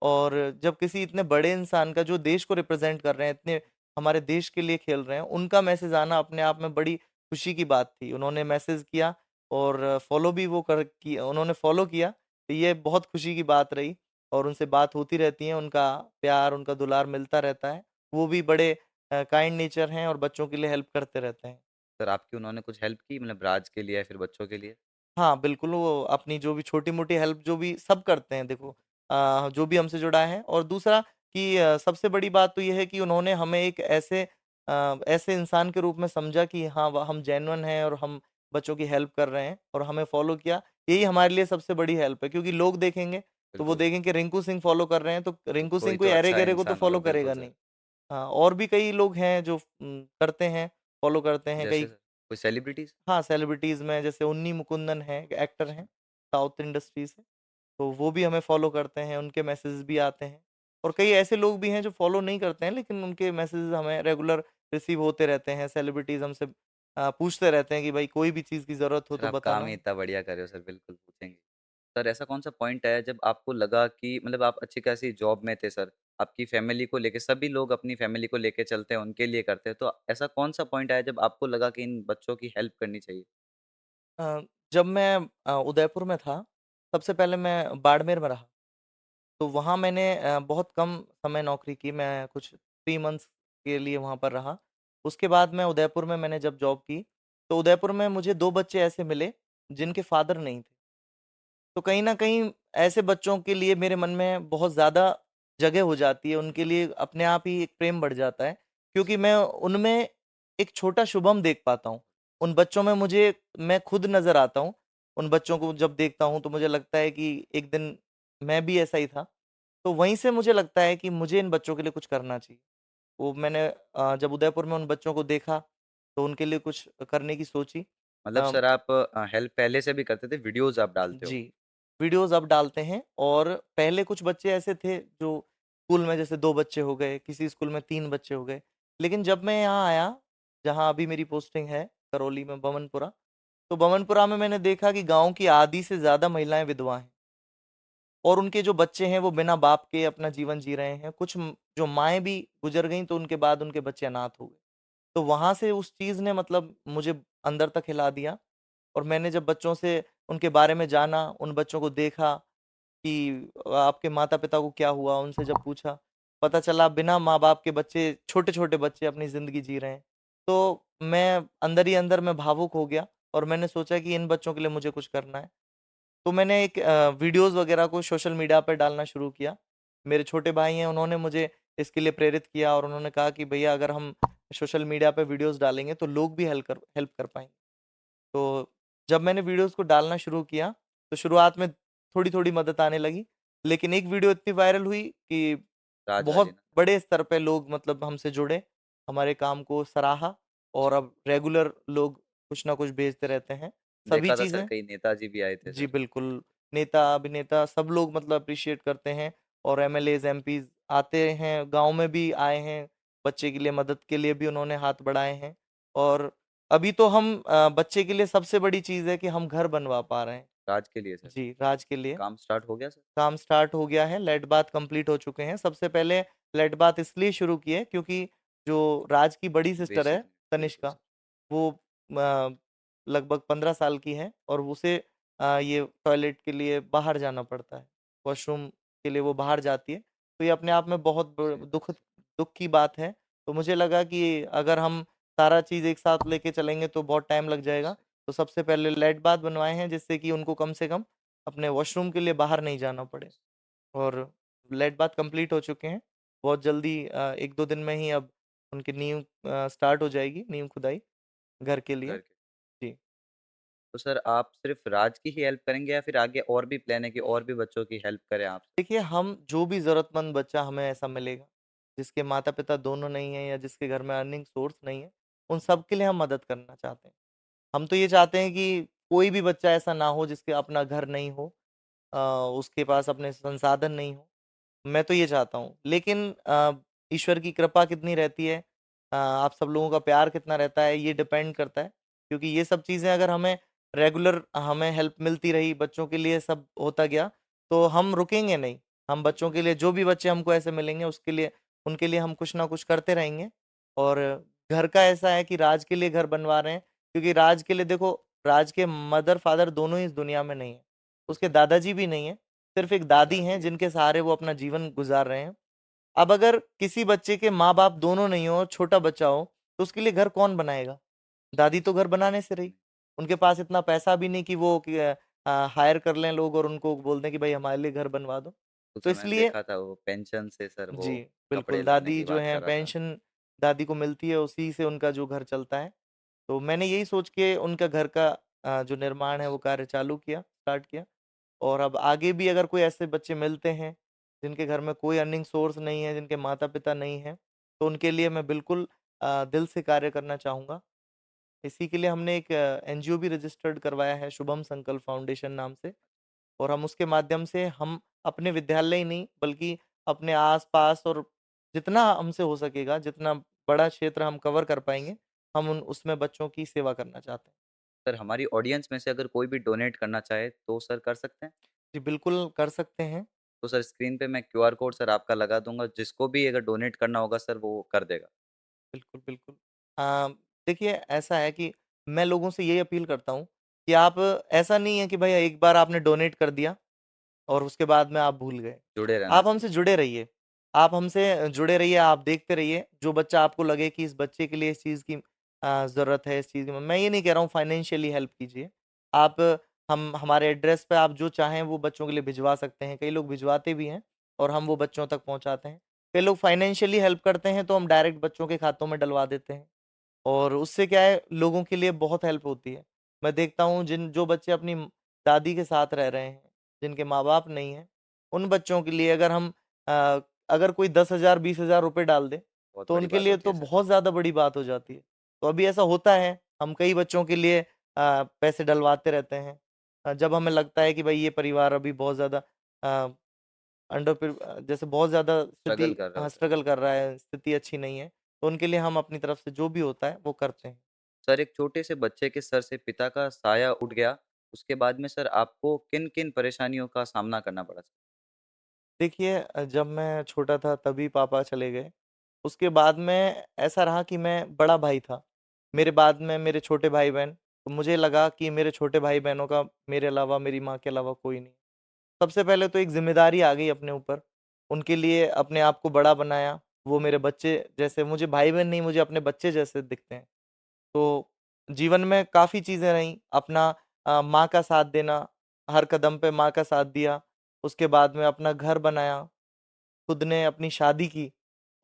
और जब किसी इतने बड़े इंसान का जो देश को रिप्रेज़ेंट कर रहे हैं, इतने हमारे देश के लिए खेल रहे हैं, उनका मैसेज आना अपने आप में बड़ी खुशी की बात थी। उन्होंने मैसेज किया और फ़ॉलो भी वो कर कि उन्होंने फ़ॉलो किया, तो ये बहुत खुशी की बात रही और उनसे बात होती रहती है, उनका प्यार, उनका दुलार मिलता रहता है। वो भी बड़े काइंड नेचर हैं और बच्चों के लिए हेल्प करते रहते हैं। सर आपकी उन्होंने कुछ हेल्प की मतलब राज के लिए या फिर बच्चों के लिए? हाँ, बिल्कुल, वो अपनी जो भी छोटी-मोटी हेल्प जो भी सब करते हैं देखो जो भी हमसे जुड़ा है और दूसरा कि सबसे बड़ी बात तो ये है कि उन्होंने हमें एक ऐसे इंसान के रूप में समझा कि हाँ, व हम जेन्युइन हैं और हम बच्चों की हेल्प कर रहे हैं और हमें फ़ॉलो किया। यही हमारे लिए सबसे बड़ी हेल्प है क्योंकि लोग देखेंगे, तो वो बिल्कुल, देखेंगे रिंकू सिंह फ़ॉलो कर रहे हैं, तो तो रिंकू कोई सिंह कोई तो अच्छा अरे-गरे को तो इंसान होगा, फ़ॉलो बिल्कुल करेगा सर। नहीं। हाँ, और भी कई लोग हैं जो करते हैं, फ़ॉलो करते हैं, जैसे कई सर, कोई सेलिब्रिटीज़? हाँ, सेलिब्रिटीज़ में जैसे उन्नी मुकुंदन हैं, एक एक्टर हैं, साउथ इंडस्ट्री से, तो वो भी हमें फ़ॉलो करते हैं, उनके मैसेजेस भी आते हैं। और कई ऐसे लोग भी हैं जो फ़ॉलो नहीं करते हैं, लेकिन उनके मैसेजेस हमें रेगुलर रिसीव होते रहते हैं। सेलिब्रिटीज़ हमसे पूछते रहते हैं कि भाई कोई भी चीज़ की ज़रूरत हो सर तो आप काम बताना। ही इतना बढ़िया कर रहे हो सर, बिल्कुल पूछेंगे। सर ऐसा कौन-सा पॉइंट आया जब आपको लगा कि मतलब आप अच्छी खासी जॉब में थे सर, आपकी फैमिली को लेके सभी लोग अपनी फैमिली को लेके चलते हैं, उनके लिए करते हैं, तो ऐसा कौन-सा पॉइंट आया जब आपको लगा कि इन बच्चों की हेल्प करनी चाहिए? जब मैं उदयपुर में था, सबसे पहले मैं बाड़मेर में रहा। तो वहाँ मैंने बहुत कम समय नौकरी की, मैं कुछ 3 मंथ्स के लिए वहाँ पर रहा। उसके बाद मैं उदयपुर में मैंने जब जॉब की, तो उदयपुर में मुझे 2 बच्चे ऐसे मिले, जिनके फादर नहीं थे। तो कहीं न कहीं ऐसे बच्चों के लिए मेरे मन में बहुत ज़्यादा जगह हो जाती है, उनके लिए अपने आप ही एक प्रेम बढ़ जाता है, क्योंकि मैं उनमें एक छोटा शुभम देख पाता हूँ। उन बच्चों में मैं खुद नज़र आता हूँ। उन बच्चों को जब देखता हूँ, तो मुझे लगता है कि एक दिन मैं भी ऐसा ही था। तो वहीं से मुझे लगता है कि मुझे इन बच्चों के लिए कुछ करना चाहिए। वो मैंने जब उदयपुर में उन बच्चों को देखा, तो उनके लिए कुछ करने की सोची। मतलब अ, सर आप हेल्प पहले से भी करते थे, वीडियोज़ आप डालते हो? जी। वीडियोज़ अब डालते हैं। और पहले कुछ बच्चे ऐसे थे जो स्कूल में जैसे 2 बच्चे हो गए, किसी स्कूल में 3 बच्चे हो गए। लेकिन जब मैं यहाँ आया, जहाँ अभी मेरी पोस्टिंग है करौली में बमनपुरा, तो बमनपुरा में मैंने देखा कि गाँव की आधी से ज़्यादा महिलाएँ विधवा हैं। और उनके जो बच्चे हैं वो बिना बाप के अपना जीवन जी रहे हैं। कुछ जो माएँ भी गुज़र गईं तो उनके बाद उनके बच्चे अनाथ हो गए। तो वहाँ से उस चीज़ ने मतलब मुझे अंदर तक हिला दिया। और मैंने जब बच्चों से उनके बारे में जाना, उन बच्चों को देखा कि आपके माता-पिता को क्या हुआ? उनसे जब पूछा, पता चला बिना माँ-बाप के बच्चे, छोटे-छोटे बच्चे अपनी ज़िंदगी जी रहे हैं। तो मैं अंदर ही अंदर मैं भावुक हो गया और मैंने सोचा कि इन बच्चों के लिए मुझे कुछ करना है। तो मैंने एक वीडियोज़ वगैरह को सोशल मीडिया पे डालना शुरू किया। मेरे छोटे भाई हैं, उन्होंने मुझे इसके लिए प्रेरित किया और उन्होंने कहा कि भैया अगर हम सोशल मीडिया पे वीडियोज़ डालेंगे तो लोग भी हेल्प कर पाएँगे। तो जब मैंने वीडियोज़ को डालना शुरू किया, तो शुरुआत में थोड़ी-थोड़ी मदद आने लगी। लेकिन एक वीडियो इतनी वायरल हुई कि राज बहुत आर्यन। बड़े स्तर पे लोग मतलब हमसे जुड़े, हमारे काम को सराहा और अच्छा, अब रेगुलर लोग कुछ ना कुछ भेजते रहते हैं। सभी देखा था सर चीज़ें कई नेताजी भी आए थे जी, सर। बिल्कुल। नेता, अभिनेता सब लोग मतलब एप्रिशिएट करते हैं और एमएलएज़, एमपीज़ आते हैं, गाँव में भी आए हैं, बच्चे के लिए मदद के लिए भी उन्होंने हाथ बढ़ाए हैं। और अभी तो हम बच्चे के लिए सबसे बड़ी चीज़ है कि हम घर बनवा पा रहे हैं। राज के लिए सर। जी, राज के लिए काम स्टार्ट हो गया सर? काम स्टार्ट हो गया है, लेट बाथ कंप्लीट हो चुके हैं। सबसे पहले लेट बाथ इसलिए शुरू किए क्योंकि जो राज की बड़ी सिस्टर है, बेसिक नीड, बिल्कुल तनिष्का, सर। वो लगभग 15 साल की है और उसे ये टॉयलेट के लिए बाहर जाना पड़ता है। वॉशरूम के लिए वो बाहर जाती है। तो ये अपने आप में बहुत सही बात है सर। दुःख की बात है। तो मुझे लगा कि अगर हम सारा चीज़ एक साथ लेके चलेंगे तो बहुत टाइम लग जाएगा। सही। तो सबसे पहले लेट बाथ बनवाए हैं जिससे कि उनको कम से कम अपने वॉशरूम के लिए बाहर नहीं जाना पड़े। और लेट बाथ कंप्लीट हो चुके हैं। बहुत जल्दी 1-2 दिन में ही अब उनकी नींव स्टार्ट हो जाएगी, नींव खुदाई घर के लिए। घर के। जी। तो सर आप सिर्फ़ राज की ही हेल्प करेंगे या फिर आगे और भी प्लान है कि और भी बच्चों की हेल्प करें आपसे? देखिए, हम जो भी ज़रूरतमंद बच्चा हमें ऐसा मिलेगा, जिसके माता-पिता दोनों नहीं हैं या जिसके घर में अर्निंग सोर्स नहीं है, उन सब के लिए हम मदद करना चाहते हैं। हम तो ये चाहते हैं कि कोई भी बच्चा ऐसा ना हो जिसके अपना घर नहीं हो, अ, उसके पास अपने संसाधन नहीं हो। मैं तो ये चाहता हूँ। लेकिन ईश्वर की कृपा कितनी रहती है, आप सब लोगों का प्यार कितना रहता है, ये डिपेंड करता है। क्योंकि ये सब चीज़ें अगर हमें रेगुलर हमें हेल्प मिलती रही, बच्चों के लिए सब होता गया, तो हम रुकेंगे नहीं। हम बच्चों के लिए जो भी बच्चे हमको ऐसे मिलेंगे उसके लिए उनके लिए हम कुछ ना कुछ करते रहेंगे। और घर का ऐसा है कि राज के लिए घर बनवा रहे हैं, क्योंकि राज के लिए देखो, राज के मदर-फादर दोनों ही इस दुनिया में नहीं हैं। उसके दादाजी भी नहीं हैं। सिर्फ़ एक दादी हैं दादी है। जिनके सहारे वो अपना जीवन गुज़ार रहे हैं। अब अगर किसी बच्चे के माँ-बाप दोनों नहीं हो और छोटा बच्चा हो, तो उसके लिए घर कौन बनाएगा? दादी तो घर बनाने से रही। उनके पास इतना पैसा भी नहीं कि वो हायर कर लें लोग और उनको बोल दें कि भाई हमारे लिए घर बनवा दो। उस तो समय इसलिए देखा था वो पेंशन से सर वो जी, कपड़े बिल्कुल, लाने दादी की जो बात हैं कर रहा था। पेंशन दादी को मिलती है, उसी से उनका जो घर चलता है। तो मैंने यही सोच के उनका घर का जो निर्माण है वो कार्य चालू किया, स्टार्ट किया। और अब आगे भी अगर कोई ऐसे बच्चे मिलते हैं, जिनके घर में कोई अर्निंग सोर्स नहीं है, जिनके माता-पिता नहीं हैं, तो उनके लिए मैं बिल्कुल दिल से कार्य करना चाहूँगा। इसी के लिए हमने एक एनजीओ भी रजिस्टर्ड करवाया है, शुभम संकल्प फाउंडेशन नाम से। और हम उसके माध्यम से हम अपने विद्यालय ही नहीं, बल्कि अपने आस-पास और जितना हमसे हो सकेगा, जितना बड़ा क्षेत्र हम कवर कर पाएँगे, हम उन उसमें बच्चों की सेवा करना चाहते हैं। सर हमारी ऑडियंस में से अगर कोई भी डोनेट करना चाहे तो सर कर सकते हैं? जी, बिल्कुल कर सकते हैं। तो सर स्क्रीन पे मैं क्यूआर कोड सर आपका लगा दूँगा, जिसको भी अगर डोनेट करना होगा सर वो कर देगा। बिल्कुल, बिल्कुल। अ, देखिए ऐसा है कि मैं लोगों से यही अपील करता हूँ कि आप ऐसा नहीं है कि भई एक बार आपने डोनेट कर दिया और उसके बाद में आप भूल गए। जुड़े रहना आप हमसे चाहिए। जुड़े रहिए। आप हमसे जुड़े रहिए, आप देखते रहिए। जो बच्चा आपको लगे कि इस बच्चे के लिए इस चीज़ की ज़रूरत है, इस चीज़ की मैं ये नहीं कह रहा हूँ फाइनेंशियली हेल्प कीजिए। आप हम हमारे एड्रेस पे आप जो चाहें वो बच्चों के लिए भिजवा सकते हैं। कई लोग भिजवाते भी हैं और हम वो बच्चों तक पहुँचाते हैं। कई लोग फाइनेंशियली हेल्प करते हैं तो हम डायरेक्ट बच्चों के खातों में डलवा देते हैं। और उससे क्या है, लोगों के लिए बहुत हेल्प होती है। मैं देखता हूँ जिन जो बच्चे अपनी दादी के साथ रह रहे हैं, जिनके माँ-बाप नहीं हैं, उन बच्चों के लिए अ, अगर कोई 10,000 20,000 रुपए डाल दे, बहुत तो बड़ी उनके बात लिए होती तो है सर। बहुत ज़्यादा बड़ी बात हो जाती है। तो अभी ऐसा होता है, हम कई बच्चों के लिए पैसे डलवाते रहते हैं। जब हमें लगता है कि भाई ये परिवार अभी बहुत ज़्यादा अ, जैसे बहुत ज़्यादा स्ट्रगल स्थिति कर रहे हाँ, होते हैं। स्ट्रगल कर रहा है, स्थिति अच्छी नहीं है, तो उनके लिए हम अपनी तरफ से जो भी होता है वो करते हैं। सर एक छोटे से बच्चे के सर से पिता का साया उठ गया, उसके बाद में सर आपको किन-किन परेशानियों का सामना करना पड़ा? देखिए जब मैं छोटा था तभी पापा चले गए। उसके बाद में ऐसा रहा कि मैं बड़ा भाई था। मेरे बाद में मेरे छोटे भाई-बहन, तो मुझे लगा कि मेरे छोटे भाई-बहनों का मेरे अलावा, मेरी माँ के अलावा कोई नहीं। सबसे पहले तो एक ज़िम्मेदारी आ गई अपने ऊपर। उनके लिए अपने आप को बड़ा बनाया। वो मेरे बच्चे जैसे मुझे भाई-बहन नहीं, मुझे अपने बच्चे जैसे दिखते हैं। तो जीवन में काफ़ी चीज़ें रहीं। अपना माँ का साथ देना, हर कदम पे माँ का साथ दिया। उसके बाद में अपना घर बनाया। खुद ने अपनी शादी की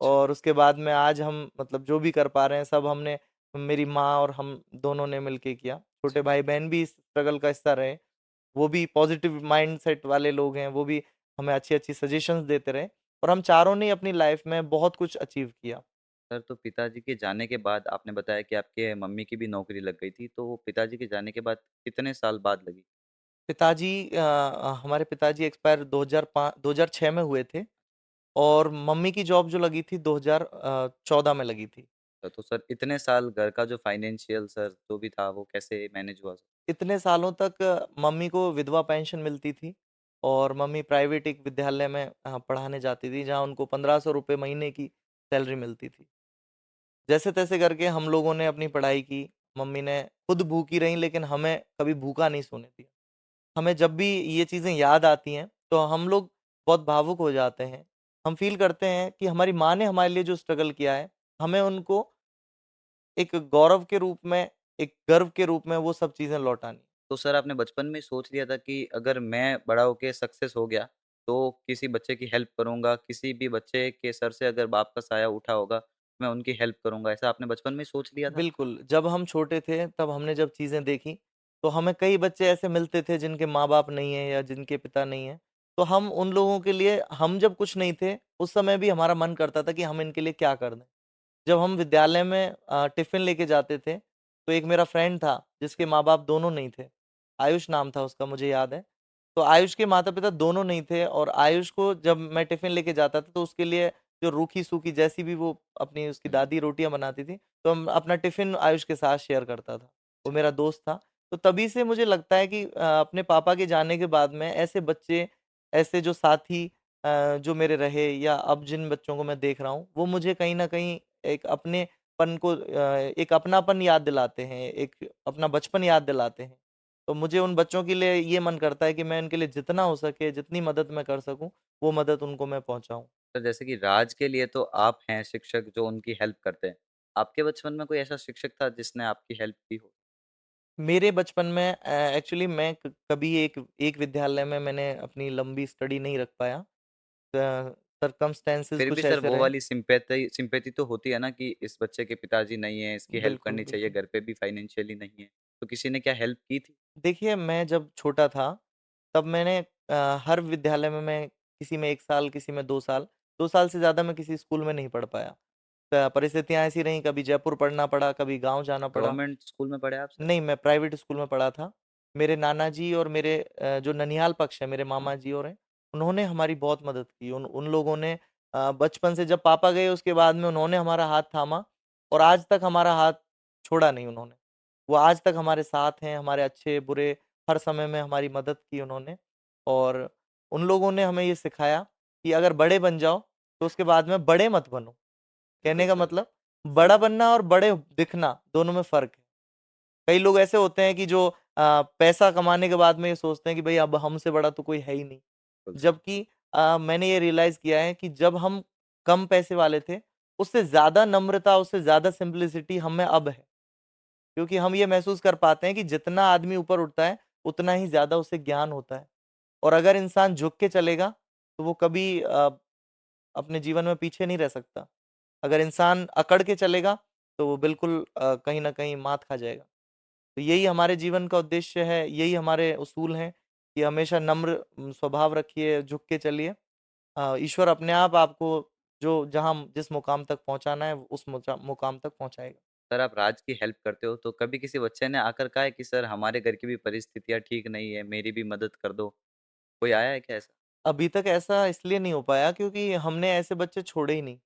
अच्छा, और उसके बाद में आज हम मतलब जो भी कर पा रहे हैं सब हमने मेरी माँ और हम दोनों ने मिलके किया। छोटे अच्छा। भाई-बहन भी इस स्ट्रगल का हिस्सा रहे। वो भी पॉज़िटिव माइंडसेट वाले लोग हैं, वो भी हमें अच्छी-अच्छी सजेशंस देते रहे और हम चारों ने अपनी लाइफ़ में बहुत कुछ अचीव किया। सर तो पिताजी के जाने के बाद आपने बताया कि आपके मम्मी की भी नौकरी लग गई थी, तो वो पिताजी के जाने के बाद कितने साल बाद लगी? पिताजी हमारे पिताजी एक्सपायर 2006 में हुए थे और मम्मी की जॉब जो लगी थी 2014 में लगी थी। तो सर इतने साल घर का जो फाइनेंशियल सर जो भी था वो कैसे मैनेज हुआ सर? इतने सालों तक मम्मी को विधवा पेंशन मिलती थी और मम्मी प्राइवेट एक विद्यालय में पढ़ाने जाती थी जहाँ उनको 1500 रुपए महीने की सैलरी मिलती थी। जैसे-तैसे करके हम लोगों ने अपनी पढ़ाई की, मम्मी ने खुद भूखी रहीं लेकिन हमें कभी भूखा नहीं सोने दिया। हमें जब भी ये चीज़ें याद आती हैं, तो हम लोग बहुत भावुक हो जाते हैं। हम फ़ील करते हैं कि हमारी माँ ने हमारे लिए जो स्ट्रगल किया है, हमें उनको एक गौरव के रूप में, एक गर्व के रूप में वो सब चीज़ें लौटानी। तो सर आपने बचपन में सोच लिया था कि अगर मैं बड़ा होके सक्सेस हो गया, तो किसी बच्चे की हेल्प करूँगा, किसी भी बच्चे के सर से अगर बाप का साया उठा होगा, मैं उनकी हेल्प करूँगा, ऐसा आपने बचपन में सोच लिया था? बिल्कुल, जब हम छोटे थे तब हमने जब चीज़ें देखी, तो हमें कई बच्चे ऐसे मिलते थे जिनके माँ-बाप नहीं हैं या जिनके पिता नहीं हैं। तो हम उन लोगों के लिए हम जब कुछ नहीं थे, उस समय भी हमारा मन करता था कि हम इनके लिए क्या कर दें। जब हम विद्यालय में टिफ़िन लेके जाते थे, तो एक मेरा फ्रेंड था जिसके माँ-बाप दोनों नहीं थे। आयुष नाम था उसका मुझे याद है। तो आयुष के माता-पिता दोनों नहीं थे और आयुष को जब मैं टिफ़िन लेके जाता था तो उसके लिए जो रूखी-सूखी जैसी भी वो अपनी उसकी दादी रोटियाँ बनाती थी, तो हम अपना टिफ़िन आयुष के साथ शेयर करता था। वो मेरा दोस्त था। तो तभी से मुझे लगता है कि अपने पापा के जाने के बाद में ऐसे बच्चे, ऐसे जो साथी जो मेरे रहे या अब जिन बच्चों को मैं देख रहा हूँ, वो मुझे कहीं न कहीं एक अपनेपन को एक अपनापन याद दिलाते हैं, एक अपना बचपन याद दिलाते हैं। तो मुझे उन बच्चों के लिए ये मन करता है कि मैं उनके लिए जितना हो सके, जितनी मदद मैं कर सकूँ, वो मदद उनको मैं पहुँचाऊँ। सर जैसे कि राज के लिए तो आप हैं शिक्षक जो उनकी हेल्प करते हैं। आपके बचपन में कोई ऐसा शिक्षक था जिसने आपकी हेल्प की हो? मेरे बचपन में एक्चुअली मैं क कभी एक एक विद्यालय में मैंने अपनी लंबी स्टडी नहीं रख पाया। सर्कमस्टेंसेस फिर भी कुछ सर ऐसे वो रहे। वाली सिम्पैथी तो होती है ना कि इस बच्चे के पिताजी नहीं हैं, इसकी हेल्प बिल्कुल, करनी चाहिए, बिल्कुल। घर पे भी फाइनेंशियली नहीं है। तो किसी ने क्या हेल्प की थी? देखिए, मैं जब छोटा था, तब मैंने हर विद्यालय में मैं किसी में 1 साल, किसी में 2 साल, 2 साल से ज़्यादा मैं किसी स्कूल में नहीं पढ़ पाया। परिस्थितियाँ ऐसी रहीं, कभी जयपुर पढ़ना पड़ा, कभी गाँव जाना पड़ा। गवर्नमेंट स्कूल में पढ़े आप सर? नहीं, मैं प्राइवेट स्कूल में पढ़ा था। मेरे नाना जी और मेरे जो ननिहाल पक्ष है, मेरे मामा जी और हैं, उन्होंने हमारी बहुत मदद की। उन उन लोगों ने बचपन से जब पापा गए उसके बाद में उन्होंने हमारा हाथ थामा और आज तक हमारा हाथ छोड़ा नहीं उन्होंने। वो आज तक हमारे साथ हैं, हमारे अच्छे-बुरे हर समय में हमारी मदद की उन्होंने और उन लोगों ने हमें ये सिखाया कि अगर बड़े बन जाओ, तो उसके बाद में बड़े मत बनो। बिल्कुल कहने का सर। मतलब बड़ा बनना और बड़े दिखना, दोनों में फ़र्क है। कई लोग ऐसे होते हैं कि जो पैसा कमाने के बाद में ये सोचते हैं कि भई अब हमसे बड़ा तो कोई है ही नहीं। बिल्कुल सर। जबकि मैंने ये रियलाइज़ किया है कि जब हम कम पैसे वाले थे, उससे ज़्यादा नम्रता, उससे ज़्यादा सिम्प्लिसिटी हम में अब है। क्योंकि हम ये महसूस कर पाते हैं कि जितना आदमी ऊपर उठता है, उतना ही ज़्यादा उसे ज्ञान होता है। और अगर इंसान झुक के चलेगा, तो वो कभी अपने जीवन में पीछे नहीं रह सकता। अगर इंसान अकड़ के चलेगा, तो वो बिल्कुल कहीं न कहीं मात खा जाएगा। तो यही हमारे जीवन का उद्देश्य है, यही हमारे उसूल हैं कि हमेशा नम्र स्वभाव रखिए, झुक के चलिए। ईश्वर अपने आप आपको जो जहाँ जिस मुकाम तक पहुँचाना है, उस मुकाम तक पहुँचाएगा। सर आप राज की हेल्प करते हो, तो कभी किसी बच्चे ने आकर कहा है कि सर हमारे घर की भी परिस्थितियाँ ठीक नहीं है, मेरी भी मदद कर दो? कोई आया है क्या ऐसा? अभी तक ऐसा इसलिए नहीं हो पाया क्योंकि हमने ऐसे बच्चे छोड़े ही नहीं।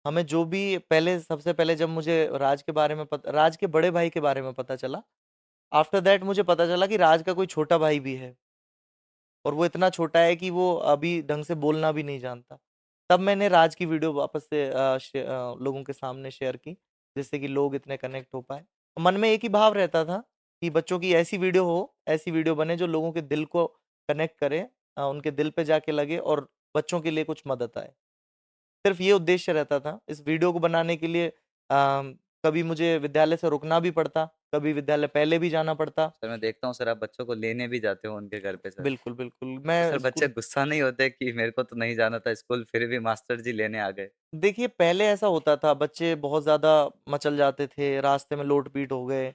हमें जो भी पहले सबसे पहले जब मुझे राज के बड़े भाई के बारे में पता चला, आफ्टर दैट मुझे पता चला कि राज का कोई छोटा भाई भी है और वो इतना छोटा है कि वो अभी ढंग से बोलना भी नहीं जानता। तब मैंने राज की वीडियो वापस से लोगों के सामने शेयर की, जिससे कि लोग इतने कनेक्ट हो पाएँ। मन में एक ही भाव रहता था कि बच्चों की ऐसी वीडियो बने जो लोगों के दिल को कनेक्ट करे, उनके दिल पे जाके लगे और बच्चों के लिए कुछ मदद आए। सिर्फ़ ये उद्देश्य रहता था। इस वीडियो को बनाने के लिए कभी मुझे विद्यालय से रुकना भी पड़ता, कभी विद्यालय पहले भी जाना पड़ता। सर मैं देखता हूँ सर आप बच्चों को लेने भी जाते हो उनके घर पे सर। बिल्कुल, बिल्कुल। तो मैं सर बच्चे स्कूल गुस्सा नहीं होते कि मेरे को तो नहीं जाना था स्कूल फिर भी मास्टर जी लेने आ गए? देखिए, पहले ऐसा होता था, बच्चे बहुत ज़्यादा मचल जाते थे, रास्ते में लोट-पीट हो गए,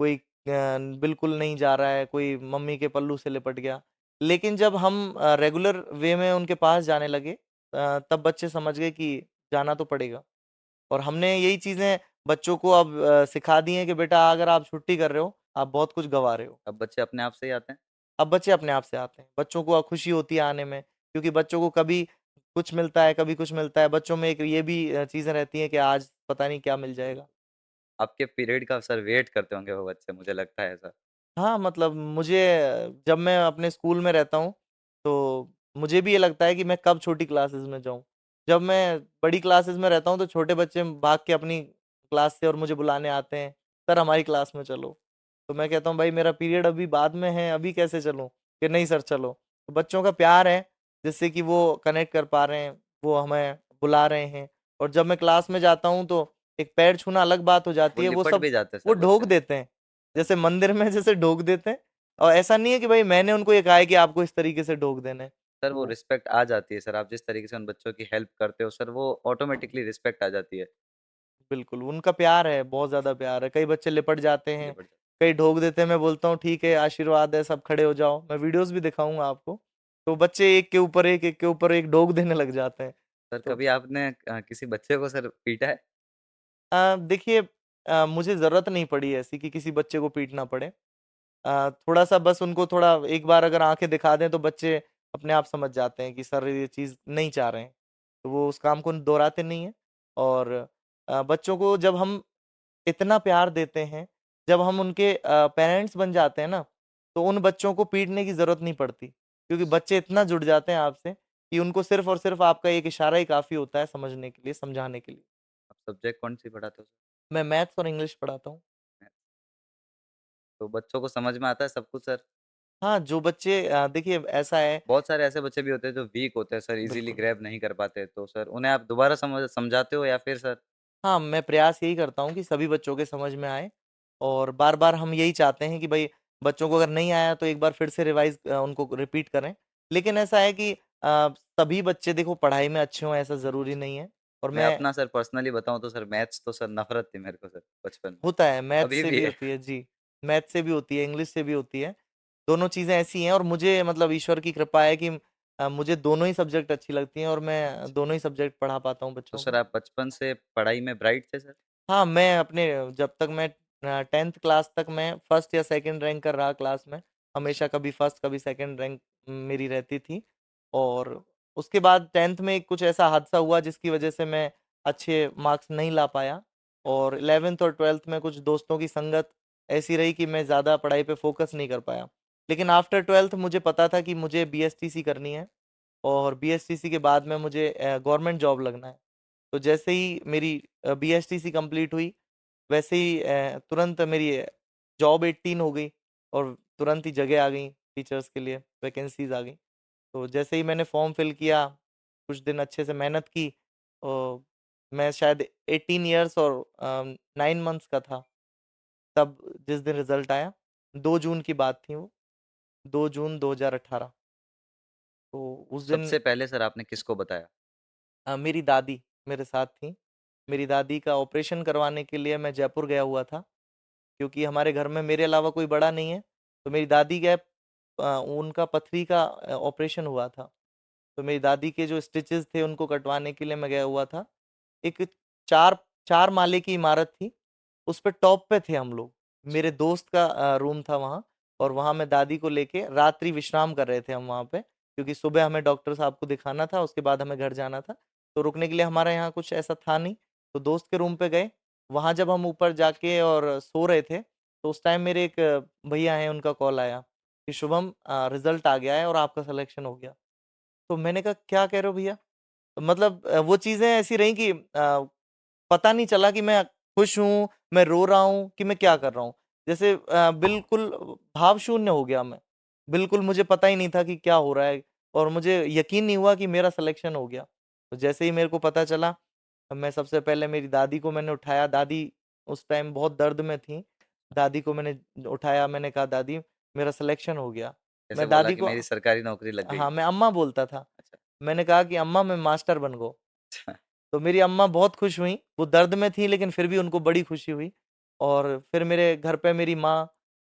कोई बिल्कुल नहीं जा रहा है, कोई मम्मी के पल्लू से लिपट गया। लेकिन जब हम रेगुलर वे में उनके पास जाने लगे, तब बच्चे समझ गए कि जाना तो पड़ेगा और हमने यही चीज़ें बच्चों को अब सिखा दी हैं कि बेटा अगर आप छुट्टी कर रहे हो, आप बहुत कुछ गँवा रहे हो। अब बच्चे अपने आप से ही आते हैं? अब बच्चे अपने आप से आते हैं। बच्चों को खुशी होती है आने में, क्योंकि बच्चों को कभी कुछ मिलता है, कभी कुछ मिलता है। बच्चों में एक ये भी चीज़ें रहती हैं कि आज पता नहीं क्या मिल जाएगा। आपके पीरियड का सर वेट करते होंगे वो बच्चे मुझे लगता है ऐसा। हाँ, मतलब मुझे जब मैं अपने स्कूल में रहता हूँ, तो मुझे भी ये लगता है कि मैं कब छोटी क्लासेस में जाऊँ। जब मैं बड़ी क्लासेस में रहता हूँ, तो छोटे बच्चे भाग के अपनी क्लास से और मुझे बुलाने आते हैं, "सर हमारी क्लास में चलो।" तो मैं कहता हूँ, "भाई मेरा पीरियड अभी बाद में है, अभी कैसे चलूँ?" कि "नहीं सर चलो।" तो बच्चों का प्यार है, जिससे कि वो कनेक्ट कर पा रहे हैं, वो हमें बुला रहे हैं और जब मैं क्लास में जाता हूँ, तो एक पैर छूना अलग बात हो वो जाती है, लिपट भी जाते हैं वो सर ढोक बच्चे। देते हैं। जैसे मंदिर में जैसे ढोक देते हैं और ऐसा नहीं है कि भाई मैंने उनको ये कहा है कि आपको इस तरीके से ढोक देना है। सर वो तो रिस्पेक्ट आ जाती है सर, आप जिस तरीके से उन बच्चों की हेल्प करते हो सर वो ऑटोमैटिकली रिस्पेक्ट आ जाती है। बिल्कुल, उनका प्यार है, बहुत ज़्यादा प्यार है। कई बच्चे लिपट जाते हैं, लिपट जाते कई ढोक देते हैं, मैं बोलता हूँ ठीक है आशीर्वाद है, सब खड़े हो जाओ। मैं वीडियोज़ भी दिखाऊँगा आपको। तो बच्चे एक के ऊपर एक ढोक देने लग जाते हैं। सर तो कभी आपने किसी बच्चे को सर पीटा है? देखिए, मुझे ज़रूरत नहीं पड़ी ऐसी कि किसी बच्चे को पीटना पड़े। थोड़ा-सा बस उनको थोड़ा एक बार अगर आँखें दिखा दें तो बच्चे अपने आप समझ जाते हैं कि सर ये चीज़ नहीं चाह रहे हैं। तो वो उस काम को दोहराते नहीं हैं और बच्चों को जब हम इतना प्यार देते हैं, जब हम उनके पेरेंट्स बन जाते हैं ना, तो उन बच्चों को पीटने की ज़रूरत नहीं पड़ती। क्योंकि बच्चे इतना जुड़ जाते हैं आपसे कि उनको सिर्फ़ और सिर्फ़ आपका एक इशारा ही काफ़ी होता है समझने के लिए, समझाने के लिए। आप सब्जेक्ट कौन-सी पढ़ाते हो सर? मैं मैथ्स और इंग्लिश पढ़ाता हूँ। मैथ्स। तो बच्चों को समझ में आता है सब कुछ सर? हाँ, जो बच्चे देखिए ऐसा है बहुत सारे ऐसे बच्चे भी होते हैं जो वीक होते हैं सर, ईज़िली बिल्कुल। ग्रैब नहीं कर पाते, तो सर उन्हें आप दोबारा समझाते हो या फिर सर हाँ, मैं प्रयास यही करता हूँ कि सभी बच्चों के समझ में आए और बार-बार हम यही चाहते हैं कि भई बच्चों को अगर नहीं आया तो एक बार फिर से रिवाइज़ उनको रिपीट करें। लेकिन ऐसा है कि सभी बच्चे देखो पढ़ाई में अच्छे हों ऐसा ज़रूरी नहीं है और मैं मैं अपना सर पर्सनली बताऊँ तो सर मैथ्स तो सर नफ़रत थी मेरे को सर बचपन में। होता है, मैथ अभी से भी भी है। होती है जी, मैथ से भी होती है, इंग्लिश से भी होती है। दोनों चीज़ें ऐसी हैं और मुझे मतलब ईश्वर की कृपा है कि मुझे दोनों ही सब्जेक्ट अच्छी लगती हैं और मैं अच्छा। दोनों ही सब्जेक्ट पढ़ा पाता हूँ तो बच्चों सर को। आप बचपन से पढ़ाई में ब्राइट थे सर? हाँ, मैं अपने जब तक मैं 10th क्लास तक मैं फर्स्ट या सेकंड रैंक कर रहा क्लास में। अच्छा। हमेशा कभी फर्स्ट कभी सेकंड रैंक मेरी रहती थी और उसके बाद 10th में कुछ ऐसा हादसा हुआ जिसकी वज़ह से मैं अच्छे मार्क्स नहीं ला पाया और 11th और 12th में कुछ दोस्तों की संगत ऐसी रही कि मैं ज़्यादा पढ़ाई पे फ़ोकस नहीं कर पाया। लेकिन आफ्टर 12th मुझे पता था कि मुझे बीएसटीसी करनी है और बीएसटीसी के बाद में मुझे गवर्नमेंट जॉब लगना है। तो जैसे ही मेरी बीएसटीसी कंप्लीट हुई, वैसे ही तुरंत मेरी जॉब 18 हो गई और तुरंत ही जगह आ गई टीचर्स के लिए, वैकेंसीज़ आ गई। तो जैसे ही मैंने फॉर्म फिल किया, कुछ दिन अच्छे से मेहनत की और मैं शायद 18 इयर्स और 9 मंथ्स का था, तब जिस दिन रिज़ल्ट आया, 2 जून की बात थी वो, 2 जून 2018। तो उस दिन सबसे पहले सर आपने किसको बताया? मेरी दादी मेरे साथ थीं। मेरी दादी का ऑपरेशन करवाने के लिए मैं जयपुर गया हुआ था, क्योंकि हमारे घर में मेरे अलावा कोई बड़ा नहीं है। तो मेरी दादी उनका पथरी का ऑपरेशन हुआ था। तो मेरी दादी के जो स्टिचेज़ थे उनको कटवाने के लिए मैं गया हुआ था। एक 4 4 माले की इमारत थी उस पे टॉप पे थे हम लोग। अच्छा, मेरे दोस्त का रूम था वहाँ, और वहाँ मैं दादी को लेके रात्रि विश्राम कर रहे थे हम वहाँ पे, क्योंकि सुबह हमें डॉक्टर साहब को दिखाना था, उसके बाद हमें घर जाना था। तो रुकने के लिए हमारे यहाँ कुछ ऐसा था नहीं, तो दोस्त के रूम पे गए। वहाँ जब हम ऊपर जाके और सो रहे थे, तो उस टाइम मेरे एक भैया हैं, उनका कॉल आया कि शुभम रिजल्ट आ गया है और आपका सिलेक्शन हो गया। तो मैंने कहा क्या कह रहे हो भैया? मतलब वो चीज़ें ऐसी रहीं कि पता नहीं चला कि मैं खुश हूँ, मैं रो रहा हूँ कि मैं क्या कर रहा हूँ। जैसे बिल्कुल भाव शून्य हो गया मैं। बिल्कुल मुझे पता ही नहीं था कि क्या हो रहा है, और मुझे यकीन नहीं हुआ कि मेरा सिलेक्शन हो गया। तो जैसे ही मेरे को पता चला, मैं सबसे पहले मेरी दादी को मैंने उठाया। दादी उस टाइम बहुत दर्द में थीं। दादी को मैंने उठाया, मैंने कहा दादी मेरा सिलेक्शन हो गया। जैसे मैं बोला दादी कि को मेरी सरकारी नौकरी लग गई। हाँ, मैं अम्मा बोलता था। अच्छा, मैंने कहा कि अम्मा मैं मास्टर बन गो। अच्छा, तो मेरी अम्मा बहुत खुश हुईं। वो दर्द में थीं, लेकिन फिर भी उनको बड़ी खुशी हुई। और फिर मेरे घर पे मेरी माँ,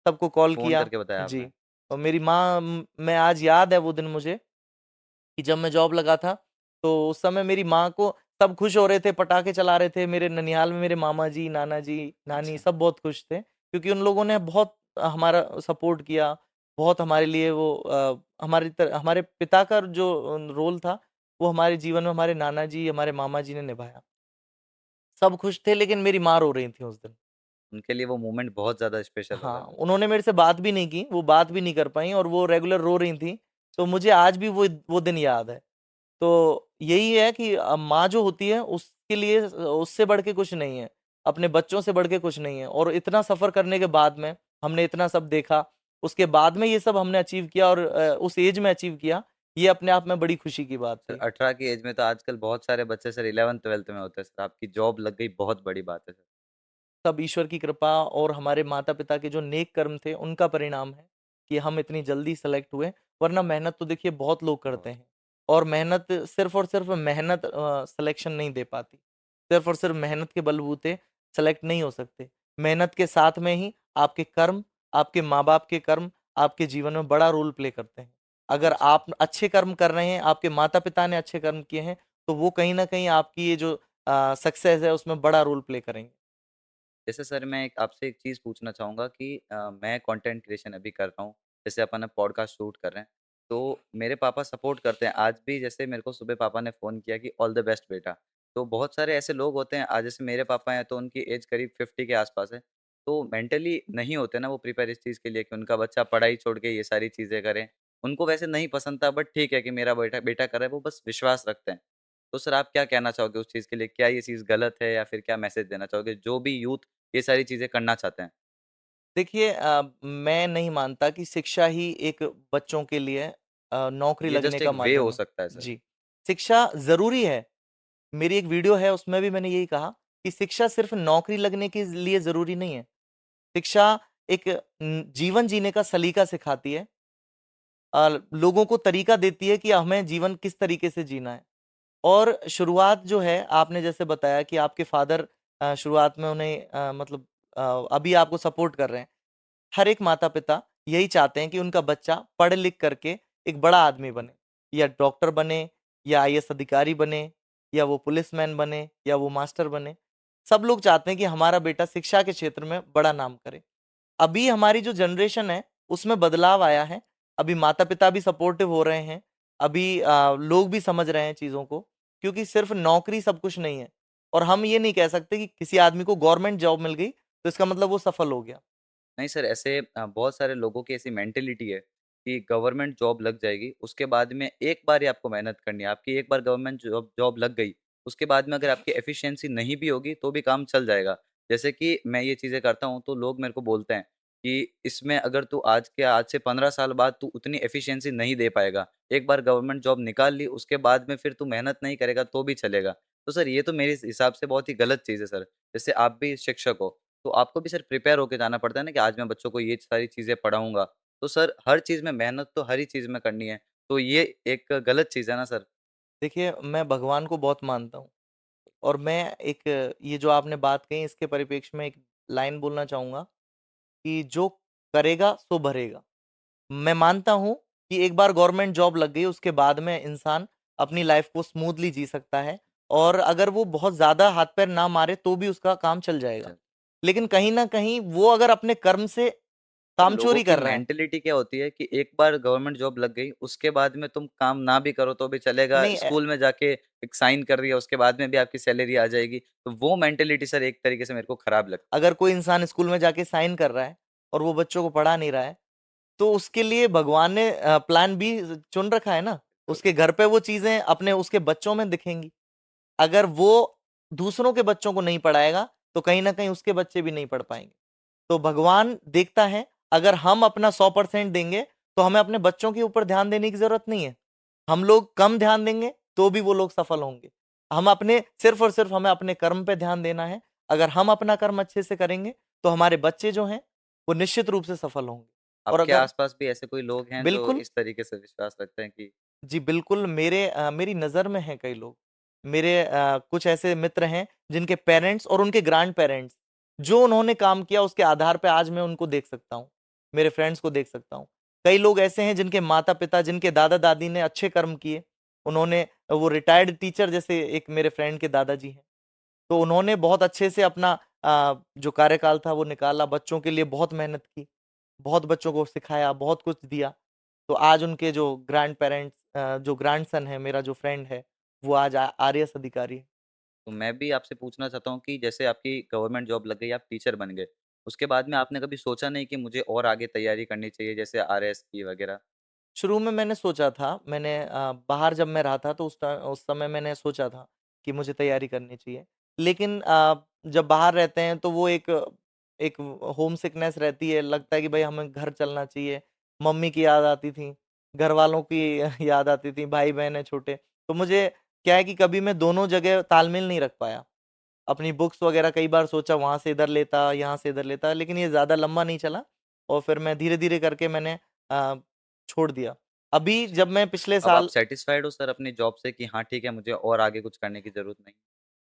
सबको कॉल फ़ोन किया। करके बताया आपने? जी। और अच्छा, मेरी माँ मैं आज याद है वो दिन मुझे, कि जब मैं जॉब लगा था, तो उस समय मेरी माँ को सब खुश हो रहे थे, पटाखे चला रहे थे। मेरे ननिहाल में मेरे मामा जी, नाना जी, नानी अच्छा, सब बहुत खुश थे, क्योंकि उन लोगों ने बहुत हमारा सपोर्ट किया। बहुत हमारे लिए वो हमारे पिता का जो रोल था, वो हमारे जीवन में हमारे नाना जी, हमारे मामा जी ने निभाया। सब खुश थे, लेकिन मेरी माँ रो रही थी उस दिन। उनके लिए वो मोमेंट बहुत ज़्यादा स्पेशल होगा। हाँ, उन्होंने मेरे से बात भी नहीं की, वो बात भी नहीं कर पाईं, और वो रेगुलर रो रही थीं। तो मुझे आज भी वो दिन याद है। तो यही है कि माँ जो होती है उसके लिए उससे बढ़ के कुछ नहीं है, अपने बच्चों से बढ़ के कुछ नहीं है। और इतना सफ़र करने के बाद में हमने इतना सब देखा, उसके बाद में ये सब हमने अचीव किया, और उस एज में अचीव किया, ये अपने आप में बड़ी खुशी की बात सर थी। 18 की एज में तो आजकल बहुत सारे बच्चे सर 11th-12th में होते हैं सर, आपकी जॉब लग गई बहुत बड़ी बात है सर। सब ईश्वर की कृपा और हमारे माता-पिता के जो नेक कर्म थे, उनका परिणाम है कि हम इतनी जल्दी सेलेक्ट हुए, वरना मेहनत तो देखिए बहुत लोग करते बहुत। हैं। और मेहनत सिर्फ़ और सिर्फ़ मेहनत सिलेक्शन नहीं दे पाती। सिर्फ़ और सिर्फ़ मेहनत के बलबूते सेलेक्ट नहीं हो सकते। मेहनत के साथ में ही आपके कर्म, आपके माँ-बाप के कर्म आपके जीवन में बड़ा रोल प्ले करते हैं। अगर अच्छा। आप अच्छे कर्म कर रहे हैं, आपके माता-पिता ने अच्छे कर्म किए हैं, तो वो कहीं न कहीं आपकी ये जो सक्सेस है, उसमें बड़ा रोल प्ले करेंगे। जैसे सर मैं एक आपसे एक चीज़ पूछना चाहूँगा कि मैं कंटेंट क्रिएशन अभी कर रहा हूँ। जैसे अपन अब पॉडकास्ट शूट कर रहे हैं, तो मेरे पापा सपोर्ट करते हैं। आज भी जैसे मेरे को सुबह पापा ने फ़ोन किया कि ऑल द बेस्ट बेटा। तो बहुत सारे ऐसे लोग होते हैं आज जैसे मेरे पापा हैं तो उनकी एज करीब 50 के आस-पास है। तो मेंटली नहीं होते ना वो प्रिपेयर इस चीज़ के लिए कि उनका बच्चा पढ़ाई छोड़ के ये सारी चीज़ें करे। उनको वैसे नहीं पसंद था बट ठीक है कि मेरा बेटा बेटा कर रहा है वो बस विश्वास रखते हैं। तो सर आप क्या कहना चाहोगे उस चीज़ के लिए? क्या ये चीज़ गलत है या फिर क्या मैसेज देना चाहोगे? जो भी यूथ ये सारी चीज़ें करना चाहते हैं। देखिए मैं नहीं मानता कि शिक्षा ही एक बच्चों के लिए नौकरी ये लगने जस्ट का एक वे माध्यम हो है। सकता है सर। जी, शिक्षा ज़रूरी है। मेरी एक वीडियो है, उसमें भी मैंने यही कहा कि शिक्षा सिर्फ़ नौकरी लगने के लिए ज़रूरी नहीं है। शिक्षा एक जीवन जीने का सलीका सिखाती है। लोगों को तरीका देती है कि हमें जीवन किस तरीके से जीना है। और शुरुआत जो है, आपने जैसे बताया कि आपके फ़ादर शुरुआत में उन्हें मतलब अभी आपको सपोर्ट कर रहे हैं। हर एक माता-पिता यही चाहते हैं कि उनका बच्चा पढ़ लिख करके एक बड़ा आदमी बने, या डॉक्टर बने, या आईएएस अधिकारी बने, या वो पुलिसमैन बने, या वो मास्टर बने। सब लोग चाहते हैं कि हमारा बेटा शिक्षा के क्षेत्र में बड़ा नाम करे। अभी हमारी जो जनरेशन है, उसमें बदलाव आया है। अभी माता-पिता भी सपोर्टिव हो रहे हैं। अभी लोग भी समझ रहे हैं चीज़ों को, क्योंकि सिर्फ़ नौकरी सब कुछ नहीं है। और हम ये नहीं कह सकते कि किसी आदमी को गवर्नमेंट जॉब मिल गई, तो इसका मतलब वो सफल हो गया। नहीं सर ऐसे बहुत सारे लोगों की ऐसी मेंटालिटी है कि गवर्नमेंट जॉब लग जाएगी, उसके बाद में एक बार ही आपको मेहनत करनी है। आपकी एक बार गवर्नमेंट जॉब जॉब लग गई, उसके बाद में अगर आपकी एफिशिएंसी नहीं भी होगी तो भी काम चल जाएगा। जैसे कि मैं ये चीज़ें करता हूँ तो लोग मेरे को बोलते हैं कि इसमें अगर तू आज से 15 साल बाद तू उतनी एफिशिएंसी नहीं दे पाएगा। एक बार गवर्नमेंट जॉब निकाल ली उसके बाद में फिर तू मेहनत नहीं करेगा तो भी चलेगा। तो सर ये तो मेरे हिसाब से बहुत ही गलत चीज़ है सर। जैसे आप भी शिक्षक हो, तो आपको भी सर प्रिपेयर होके जाना पड़ता है ना कि आज मैं बच्चों को ये सारी चीज़ें पढ़ाऊँगा। तो सर हर चीज़ में मेहनत तो हर ही चीज़ में करनी है। तो ये एक गलत चीज़ है ना सर? देखिए, मैं भगवान को बहुत मानता हूँ, और मैं एक ये जो आपने बात कही, इसके परिप्रेक्ष्य में एक लाइन बोलना चाहूँगा कि जो करेगा सो भरेगा। मैं मानता हूँ कि एक बार गवर्नमेंट जॉब लग गई, उसके बाद में इंसान अपनी लाइफ़ को स्मूथली जी सकता है, और अगर वो बहुत ज़्यादा हाथ-पैर ना मारे तो भी उसका काम चल जाएगा। चल लेकिन कहीं न कहीं वो अगर अपने कर्म से तो लोगों कामचोरी की कर रहा है। मेंटालिटी क्या होती है कि एक बार गवर्नमेंट जॉब लग गई, उसके बाद में तुम काम ना भी करो तो भी चलेगा, नहीं स्कूल में जाके एक साइन कर दिया, उसके बाद में भी आपकी सैलरी आ जाएगी। तो वो मेंटालिटी सर एक तरीके से मेरे को खराब लगती है। अगर कोई इंसान स्कूल में जाके साइन कर रहा है और वो बच्चों को पढ़ा नहीं रहा है, तो उसके लिए भगवान ने प्लान बी चुन रखा है ना। बिल्कुल, उसके घर पे वो चीज़ें अपने उसके बच्चों में दिखेंगी। अगर वो दूसरों के बच्चों को नहीं पढ़ाएगा, तो कहीं न कहीं उसके बच्चे भी नहीं पढ़ पाएँगे। तो भगवान देखता है, अगर हम अपना 100% देंगे, तो हमें अपने बच्चों के ऊपर ध्यान देने की ज़रूरत नहीं है। हम लोग कम ध्यान देंगे, तो भी वो लोग सफल होंगे। हम अपने सिर्फ़ और सिर्फ़ हमें अपने कर्म पे ध्यान देना है। अगर हम अपना कर्म अच्छे से करेंगे, तो हमारे बच्चे जो हैं, वो निश्चित रूप से सफल होंगे। और आपके अगर आसपास भी ऐसे कोई लोग हैं जो बिल्कुल, इस तरीके से विश्वास रखते हैं कि जी बिल्कुल, मेरी नज़र में हैं कई लोग। मेरे कुछ ऐसे मित्र हैं, जिनके पेरेंट्स और उनके ग्रैंड पेरेंट्स, जो उन्होंने काम किया उसके आधार पे आज मैं उनको देख सकता हूँ, मेरे फ्रेंड्स को देख सकता हूँ। कई लोग ऐसे हैं जिनके माता-पिता, जिनके दादा-दादी ने अच्छे कर्म किए। उन्होंने वो रिटायर्ड टीचर जैसे एक मेरे फ्रेंड के दादाजी हैं, तो उन्होंने बहुत अच्छे से अपना जो कार्यकाल था वो निकाला, बच्चों के लिए बहुत मेहनत की, बहुत बच्चों को सिखाया, बहुत कुछ दिया। तो आज उनके जो ग्रैंड पेरेंट्स जो ग्रैंडसन है, मेरा जो फ्रेंड है, वो आज आईएएस अधिकारी है। तो मैं भी आपसे पूछना चाहता हूँ कि जैसे आपकी गवर्नमेंट जॉब लग गई, आप टीचर बन गए। उसके बाद में आपने कभी सोचा नहीं कि मुझे और आगे तैयारी करनी चाहिए जैसे आरएस की वगैरह? शुरू में मैंने सोचा था, बाहर जब मैं रहा था तो उस समय मैंने सोचा था कि मुझे तैयारी करनी चाहिए। लेकिन जब बाहर रहते हैं तो वो एक एक होम सिकनेस रहती है, लगता है कि भाई हमें घर चलना चाहिए। मम्मी की याद आती थी, घरवालों की याद आती थी, भाई-बहन है छोटे। तो मुझे क्या है कि कभी मैं दोनों जगह तालमेल नहीं रख पाया। अपनी बुक्स वगैरह कई बार सोचा वहाँ से इधर लेता, यहाँ से इधर लेता, लेकिन ये ज़्यादा लंबा नहीं चला और फिर मैं धीरे-धीरे करके मैंने अ, छोड़ दिया। अभी अच्छा। जब मैं पिछले अब आप साल सैटिस्फाइड हो सर अपनी जॉब से कि हाँ, ठीक है मुझे और आगे कुछ करने की ज़रूरत नहीं?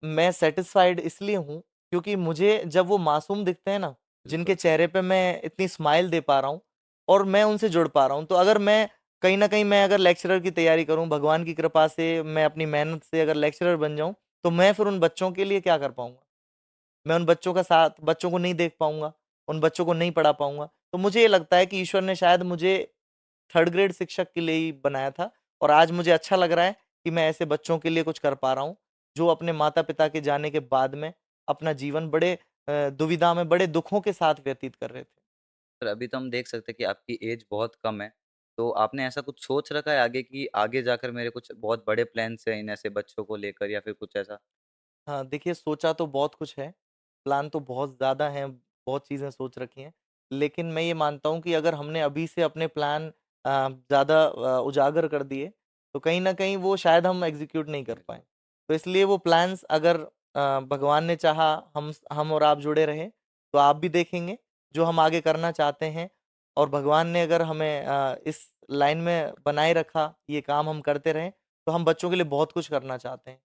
मैं सैटिस्फाइड इसलिए हूँ, क्योंकि मुझे जब वो मासूम दिखते हैं ना, जिनके बिल्कुल, चेहरे पे मैं इतनी स्माइल दे पा रहा हूँ और मैं उनसे जुड़ पा रहा हूँ, तो अगर मैं कहीं न कहीं मैं अगर लेक्चरर की तैयारी करूँ, भगवान की कृपा से मैं अपनी मेहनत से अगर लेक्चरर बन जाऊँ, तो मैं फिर उन बच्चों के लिए क्या कर पाऊँगा? मैं उन बच्चों का साथ बच्चों को नहीं देख पाऊँगा, उन बच्चों को नहीं पढ़ा पाऊँगा। तो मुझे ये लगता है कि ईश्वर ने शायद मुझे 3rd ग्रेड शिक्षक के लिए ही बनाया था और आज मुझे अच्छा लग रहा है कि मैं ऐसे बच्चों के लिए कुछ कर पा रहा हूँ, जो अपने माता-पिता के जाने के बाद में अपना जीवन बड़े दुविधा में, बड़े दुखों के साथ व्यतीत कर रहे थे। सर अभी तो हम देख सकते हैं कि आपकी एज बहुत कम है, तो आपने ऐसा कुछ सोच रखा है आगे कि आगे जाकर मेरे कुछ बहुत बड़े प्लान्स हैं इन ऐसे बच्चों को लेकर या फिर कुछ ऐसा? हाँ, देखिए सोचा तो बहुत कुछ है, प्लान तो बहुत ज़्यादा हैं, बहुत चीज़ें सोच रखी हैं। लेकिन मैं ये मानता हूँ कि अगर हमने अभी से अपने प्लान ज़्यादा उजागर कर दिए, तो कहीं न कहीं वो शायद हम एग्ज़ीक्यूट नहीं कर पाएँ। तो इसलिए वो प्लान्स अगर भगवान ने चाहा हम और आप जुड़े रहें, तो आप भी देखेंगे जो हम आगे करना चाहते हैं और भगवान ने अगर हमें इस लाइन में बनाए रखा, ये काम हम करते रहें, तो हम बच्चों के लिए बहुत कुछ करना चाहते हैं।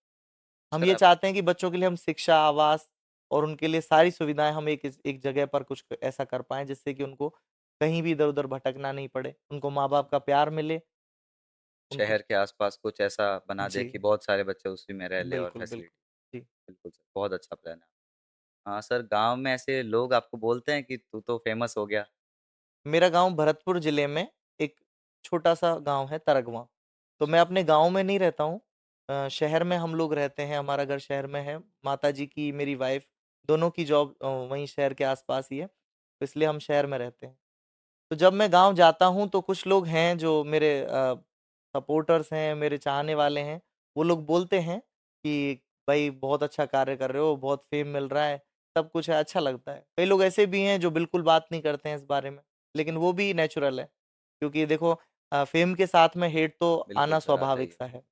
हम सर ये आप चाहते हैं कि बच्चों के लिए हम शिक्षा, आवास और उनके लिए सारी सुविधाएँ हम एक जगह पर कुछ ऐसा कर पाएँ जिससे कि उनको कहीं भी इधर-उधर भटकना नहीं पड़े। उनको माँ-बाप का प्यार मिले, उनको शहर के आस-पास कुछ ऐसा बना दें जी, कि बहुत सारे बच्चे उसी में रह लें और बिल्कुल, फैसिलिटी बिल्कुल। जी। बिल्कुल सर, बहुत अच्छा प्लान है। हाँ सर, गाँव में ऐसे लोग आपको बोलते हैं कि तू तो फेमस हो गया? मेरा गाँव भरतपुर ज़िले में एक छोटा-सा गाँव है तरगवां। तो मैं अच्छा, अपने गाँव में नहीं रहता हूँ। शहर में हम लोग रहते हैं, हमारा घर शहर में है। माताजी की, मेरी वाइफ़ दोनों की जॉब वहीं शहर के आस-पास ही है, तो इसलिए हम शहर में रहते हैं। तो जब मैं गाँव जाता हूँ तो कुछ लोग हैं जो मेरे सपोर्टर्स हैं, मेरे चाहने वाले हैं, वो लोग बोलते हैं कि भाई बहुत अच्छा कार्य कर रहे हो, बहुत फ़ेम मिल रहा है, सब कुछ है, अच्छा लगता है। कई लोग ऐसे भी हैं जो बिल्कुल बात नहीं करते हैं इस बारे में, लेकिन वो भी नेचुरल है, क्योंकि देखो फ़ेम के साथ में हेट तो बिल्कुल आना सर, आता ही स्वाभाविक है। सा है।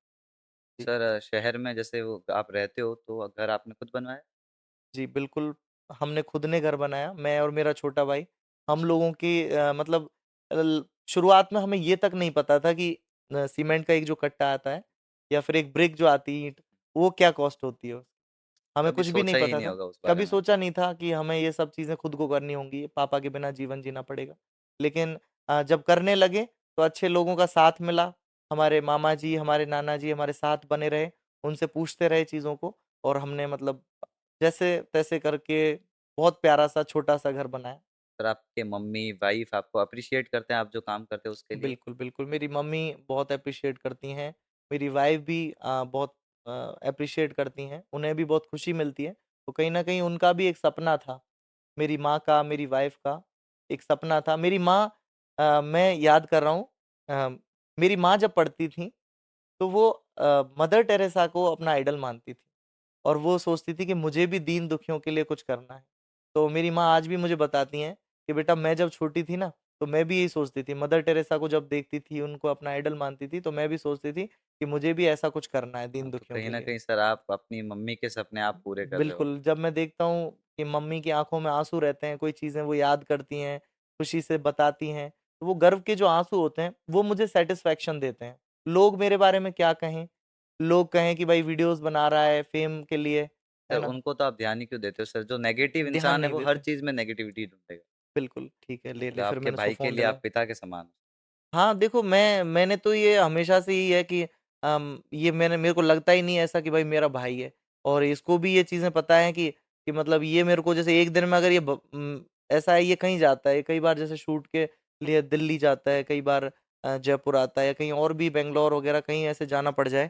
जी। सर शहर में जैसे वो आप रहते हो तो घर आपने खुद बनवाया? जी, बिल्कुल, हमने खुद ने घर बनाया, मैं और मेरा छोटा भाई। हम अच्छा, लोगों की मतलब शुरुआत में हमें ये तक नहीं पता था कि सीमेंट का एक जो कट्टा आता है या फिर एक ब्रिक जो आती है ईंट, वो क्या कॉस्ट होती है। हमें कभी कुछ भी नहीं सोचा ही पता नहीं था। होगा उस बारे कभी में सोचा आपने। नहीं था कि हमें ये सब चीज़ें खुद को करनी होंगी, पापा के बिना जीवन जीना पड़ेगा। लेकिन जब करने लगे तो अच्छे लोगों का साथ मिला। हमारे मामा जी, हमारे नाना जी हमारे साथ बने रहे, उनसे पूछते रहे चीज़ों को और हमने मतलब जैसे-तैसे करके बहुत प्यारा-सा छोटा-सा घर बनाया। सर आपके मम्मी, वाइफ़ आपको एप्रिशिएट करते हैं आप जो काम करते हो उसके लिए? बिल्कुल, बिल्कुल। मेरी मम्मी बहुत एप्रिशिएट करती हैं। मेरी वाइफ़ भी बहुत एप्रिशिएट करती हैं। उन्हें भी बहुत खुशी मिलती है। तो कहीं न कहीं उनका भी एक सपना था। मेरी माँ का, मेरी वाइफ़ का एक सपना था। मेरी माँ मैं याद कर रहा हूँ अ, मेरी माँ जब पढ़ती थीं, तो वो मदर टेरेसा को अपना आइडल मानती थी। और वो सोचती थी कि मुझे भी दीन दुखियों के लिए कुछ करना है। तो मेरी माँ आज भी मुझे बताती हैं कि बेटा मैं जब छोटी थी ना, तो मैं भी यही सोचती थी। मदर टेरेसा को जब देखती थी, उनको अपना आइडल मानती थी, तो मैं भी सोचती थी कि मुझे भी ऐसा कुछ करना है दीन हाँ, तो दुखियों कहीं के न लिए। कहीं सर आप अपनी मम्मी के सपने आप पूरे कर रहे हो। बिल्कुल, जब मैं देखता हूँ कि मम्मी की आँखों में आँसू रहते हैं, कोई चीज़ें वो याद करती हैं, खुशी से बताती हैं, तो वो गर्व के जो आँसू होते हैं, वो मुझे सैटिस्फैक्शन देते हैं। लोग मेरे बारे में क्या कहें? लोग कहें कि भाई वीडियोज़ बना रहा है फ़ेम के लिए, सर है ना? उनको तो आप ध्यान ही क्यों देते हो सर? जो नेगेटिव ध्यान इंसान है नहीं वो हर देते। चीज़ में नेगेटिविटी ढूँढेगा। बिल्कुल, ठीक है, ले तो ले फिर आपके मैंने उसको भाई के फ़ोन लिए लगा आप पिता के समान हो। हाँ, देखो मैंने तो ये हमेशा से ही है कि ये मेरे को लगता ही नहीं है ऐसा कि भाई मेरा भाई है और इसको भी ये चीज़ें पता है कि मतलब ये मेरे को जैसे एक दिन में अगर ऐसा है ये कहीं जाता है, कई बार जैसे शूट के लिए दिल्ली जाता है, कई बार जयपुर आता है या कहीं और भी बैंगलोर वगैरह कहीं ऐसे जाना पड़ जाए,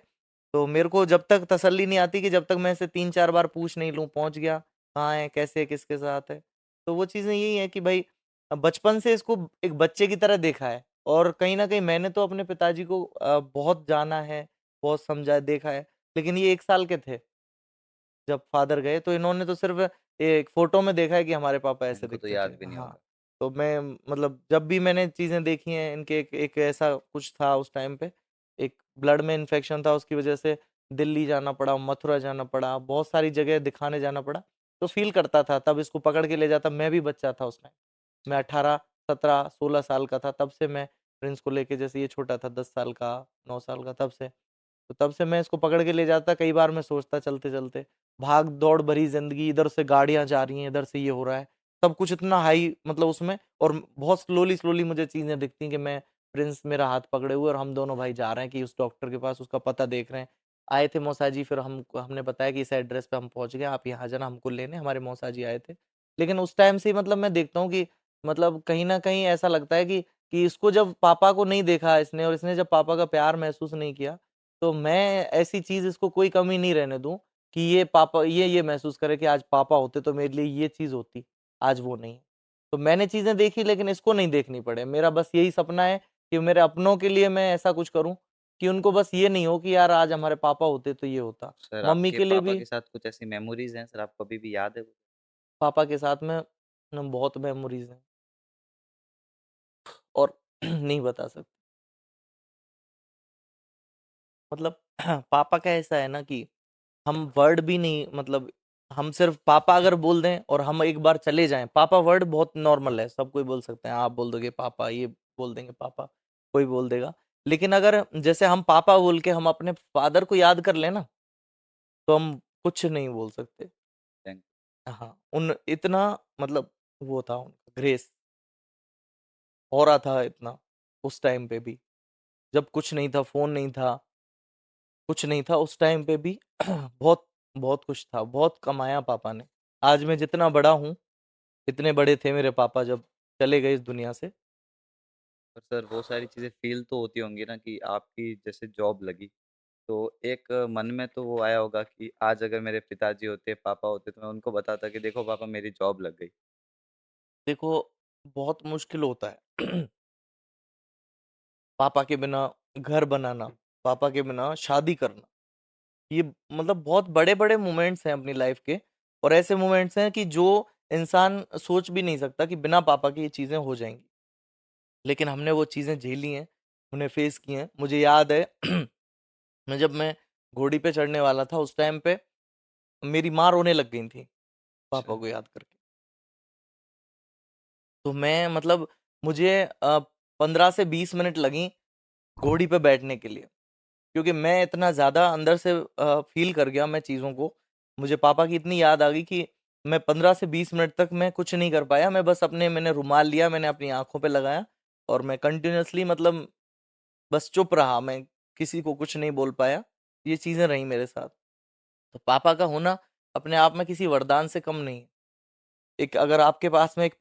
तो मेरे को जब तक तसल्ली नहीं आती कि जब तक मैं इसे 3-4 बार पूछ नहीं लूँ, पहुँच गया, कहाँ है, कैसे है, किसके साथ है? तो वो चीज़ें यही हैं कि भाई बचपन से इसको एक बच्चे की तरह देखा है। और कहीं न कहीं मैंने तो अपने पिताजी को बहुत जाना है, बहुत समझा देखा है, लेकिन ये 1 साल के थे, जब फ़ादर गए, तो इन्होंने तो सिर्फ़ एक फ़ोटो में देखा है कि हमारे पापा ऐसे इनको तो दिखते थे। याद भी नहीं हाँ, होगा। तो मैं मतलब जब भी मैंने चीज़ें देखी हैं, इनके एक एक ऐसा कुछ था उस टाइम पे, एक ब्लड में इन्फेक्शन था, उसकी वज़ह से दिल्ली जाना पड़ा, मथुरा जाना पड़ा, बहुत सारी जगह दिखाने जाना पड़ा, तो फ़ील करता था, तब इसको पकड़ के ले जाता, मैं भी बच्चा था उस टाइम। मैं 18, 17, 16 साल का था, तब से मैं प्रिंस को लेके जैसे ये छोटा था 10 साल का, 9 साल का तब से। तो तब से मैं इसको पकड़ के ले जाता, कई बार मैं सोचता चलते-चलते, भाग-दौड़ भरी ज़िंदगी, इधर से गाड़ियाँ जा रही हैं, इधर से ये हो रहा है। सब कुछ इतना हाई मतलब उसमें और बहुत स्लोली-स्लोली मुझे चीज़ें दिखती हैं कि मैं प्रिंस मेरा हाथ पकड़े हुए और हम दोनों भाई जा रहे हैं कि उस डॉक्टर के पास उसका पता देख रहे हैं। आए थे मौसा जी फिर हमने बताया कि इस एड्रेस पे हम पहुँच गए, आप यहाँ आ जाना हमको लेने, हमारे मौसा जी आए थे। लेकिन उस टाइम से ही मतलब मैं देखता हूँ कि मतलब कहीं न कहीं ऐसा लगता है कि इसको जब पापा को नहीं देखा इसने और इसने जब पापा का प्यार महसूस नहीं किया, तो मैं ऐसी चीज़ इसको कोई कमी नहीं रहने दूँ कि ये पापा ये महसूस करे कि आज पापा होते तो मेरे लिए ये चीज़ होती, आज वो नहीं है। तो मैंने चीज़ें देखी लेकिन इसको नहीं देखनी पड़े। मेरा बस यही सपना है कि मेरे अपनों के लिए मैं ऐसा कुछ करूँ कि उनको बस ये नहीं हो कि यार आज हमारे पापा होते तो ये होता। सर मम्मी आपके के लिए पापा भी के साथ कुछ ऐसी मेमोरीज़ हैं सर आपको अभी भी याद है वो? पापा के साथ में बहुत मेमोरीज़ हैं और नहीं बता सकता। मतलब पापा का ऐसा है ना कि हम वर्ड भी नहीं मतलब हम सिर्फ पापा अगर बोल दें और हम एक बार चले जाएँ, पापा वर्ड बहुत नॉर्मल है, सब कोई बोल सकते हैं। आप बोल दोगे पापा, ये बोल देंगे पापा, कोई बोल देगा। लेकिन अगर जैसे हम पापा बोल के हम अपने फादर को याद कर लें ना, तो हम कुछ नहीं बोल सकते। थैंक हाँ, उन इतना मतलब वो था उनका ग्रेस, ऑरा था इतना, उस टाइम पे भी। जब कुछ नहीं था, फ़ोन नहीं था, कुछ नहीं था उस टाइम पे भी बहुत बहुत कुछ था, बहुत कमाया पापा ने। आज मैं जितना बड़ा हूँ, इतने बड़े थे मेरे पापा जब चले गए इस दुनिया से। पर सर वो सारी चीज़ें फ़ील तो होती होंगी ना कि आपकी जैसे जॉब लगी, तो एक मन में तो वो आया होगा कि आज अगर मेरे पिताजी होते, पापा होते तो मैं उनको बताता कि देखो पापा मेरी जॉब लग गई। देखो, बहुत मुश्किल होता है पापा के बिना घर बनाना, पापा के बिना शादी करना। ये मतलब बहुत बड़े-बड़े मोमेंट्स हैं अपनी लाइफ़ के और ऐसे मोमेंट्स हैं कि जो इंसान सोच भी नहीं सकता कि बिना पापा के ये चीज़ें हो जाएँगी। लेकिन हमने वो चीज़ें झेली हैं, उन्हें फ़ेस की हैं। मुझे याद है जब मैं घोड़ी पे चढ़ने वाला था उस टाइम पे मेरी माँ रोने लग गई थी, पापा अच्छा, को याद करके। तो मैं मतलब मुझे 15 से 20 मिनट लगी घोड़ी पे बैठने के लिए, क्योंकि मैं इतना ज़्यादा अंदर से फ़ील कर गया मैं चीज़ों को। मुझे पापा की इतनी याद आ गई कि मैं 15 से 20 मिनट तक मैं कुछ नहीं कर पाया। मैं बस मैंने रुमाल लिया, मैंने अपनी आँखों पे लगाया और मैं कंटीन्यूअसली मतलब बस चुप रहा, मैं किसी को कुछ नहीं बोल पाया। ये चीज़ें रहीं मेरे साथ। तो पापा का होना अपने आप में किसी वरदान से कम नहीं है। एक अगर आपके पास में एक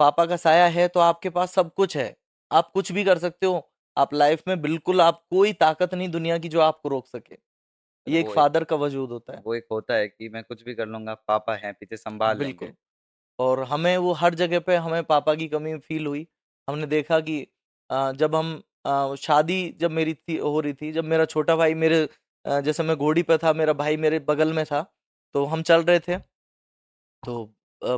पापा का साया है तो आपके पास सब कुछ है। आप कुछ भी कर सकते हो। आप लाइफ में बिल्कुल आप कोई ताकत नहीं दुनिया की जो आपको रोक सके। फिर ये एक फादर का वजूद होता है। वो एक होता है कि मैं कुछ भी कर लूँगा, पापा हैं पीछे सँभाल बिल्कुल। लेंगे। और हमें वो हर जगह पे हमें पापा की कमी फ़ील हुई। हमने देखा कि जब हम शादी जब मेरी थी हो रही थी, जब मेरा छोटा भाई मेरे जैसे मैं घोड़ी पे था, मेरा भाई मेरे बगल में था, तो हम चल रहे थे। तो अ,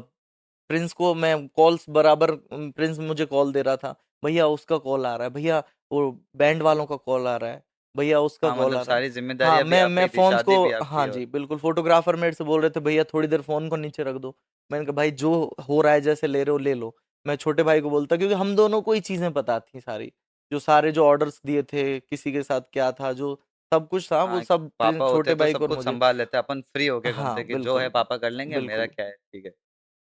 प्रिंस को मैं कॉल्स बराबर प्रिंस मुझे कॉल दे रहा था, भैया उसका कॉल आ रहा है, भैया वो बैंड वालों का कॉल आ रहा है, भैया उसका हाँ, कॉल मतलब आ रहा है। सारी हाँ, ज़िम्मेदारियाँ भी मैं आप पे मैं ही थी, फ़ोन्स को शादी भी आपकी हाँ और जी, बिल्कुल फ़ोटोग्राफ़र मेरे से बोल रहे थे, भैया थोड़ी देर फ़ोन को नीचे रख दो। मैंने कहा भाई जो हो रहा है जैसे ले रहे हो ले लो। मैं छोटे भाई को बोलता क्योंकि हम दोनों को ही चीज़ें पता थी सारी। जो सारे जो ऑर्डर्स दिए थे, किसी के साथ क्या था, जो सब कुछ था वो हाँ, सब पापा होते छोटे तो भाई को सब और कुछ मुझे सँभाल लेते, अपन फ्री होके घूमते हाँ, कि जो है बिल्कुल, पापा कर लेंगे, मेरा बिल्कुल। क्या है, ठीक है।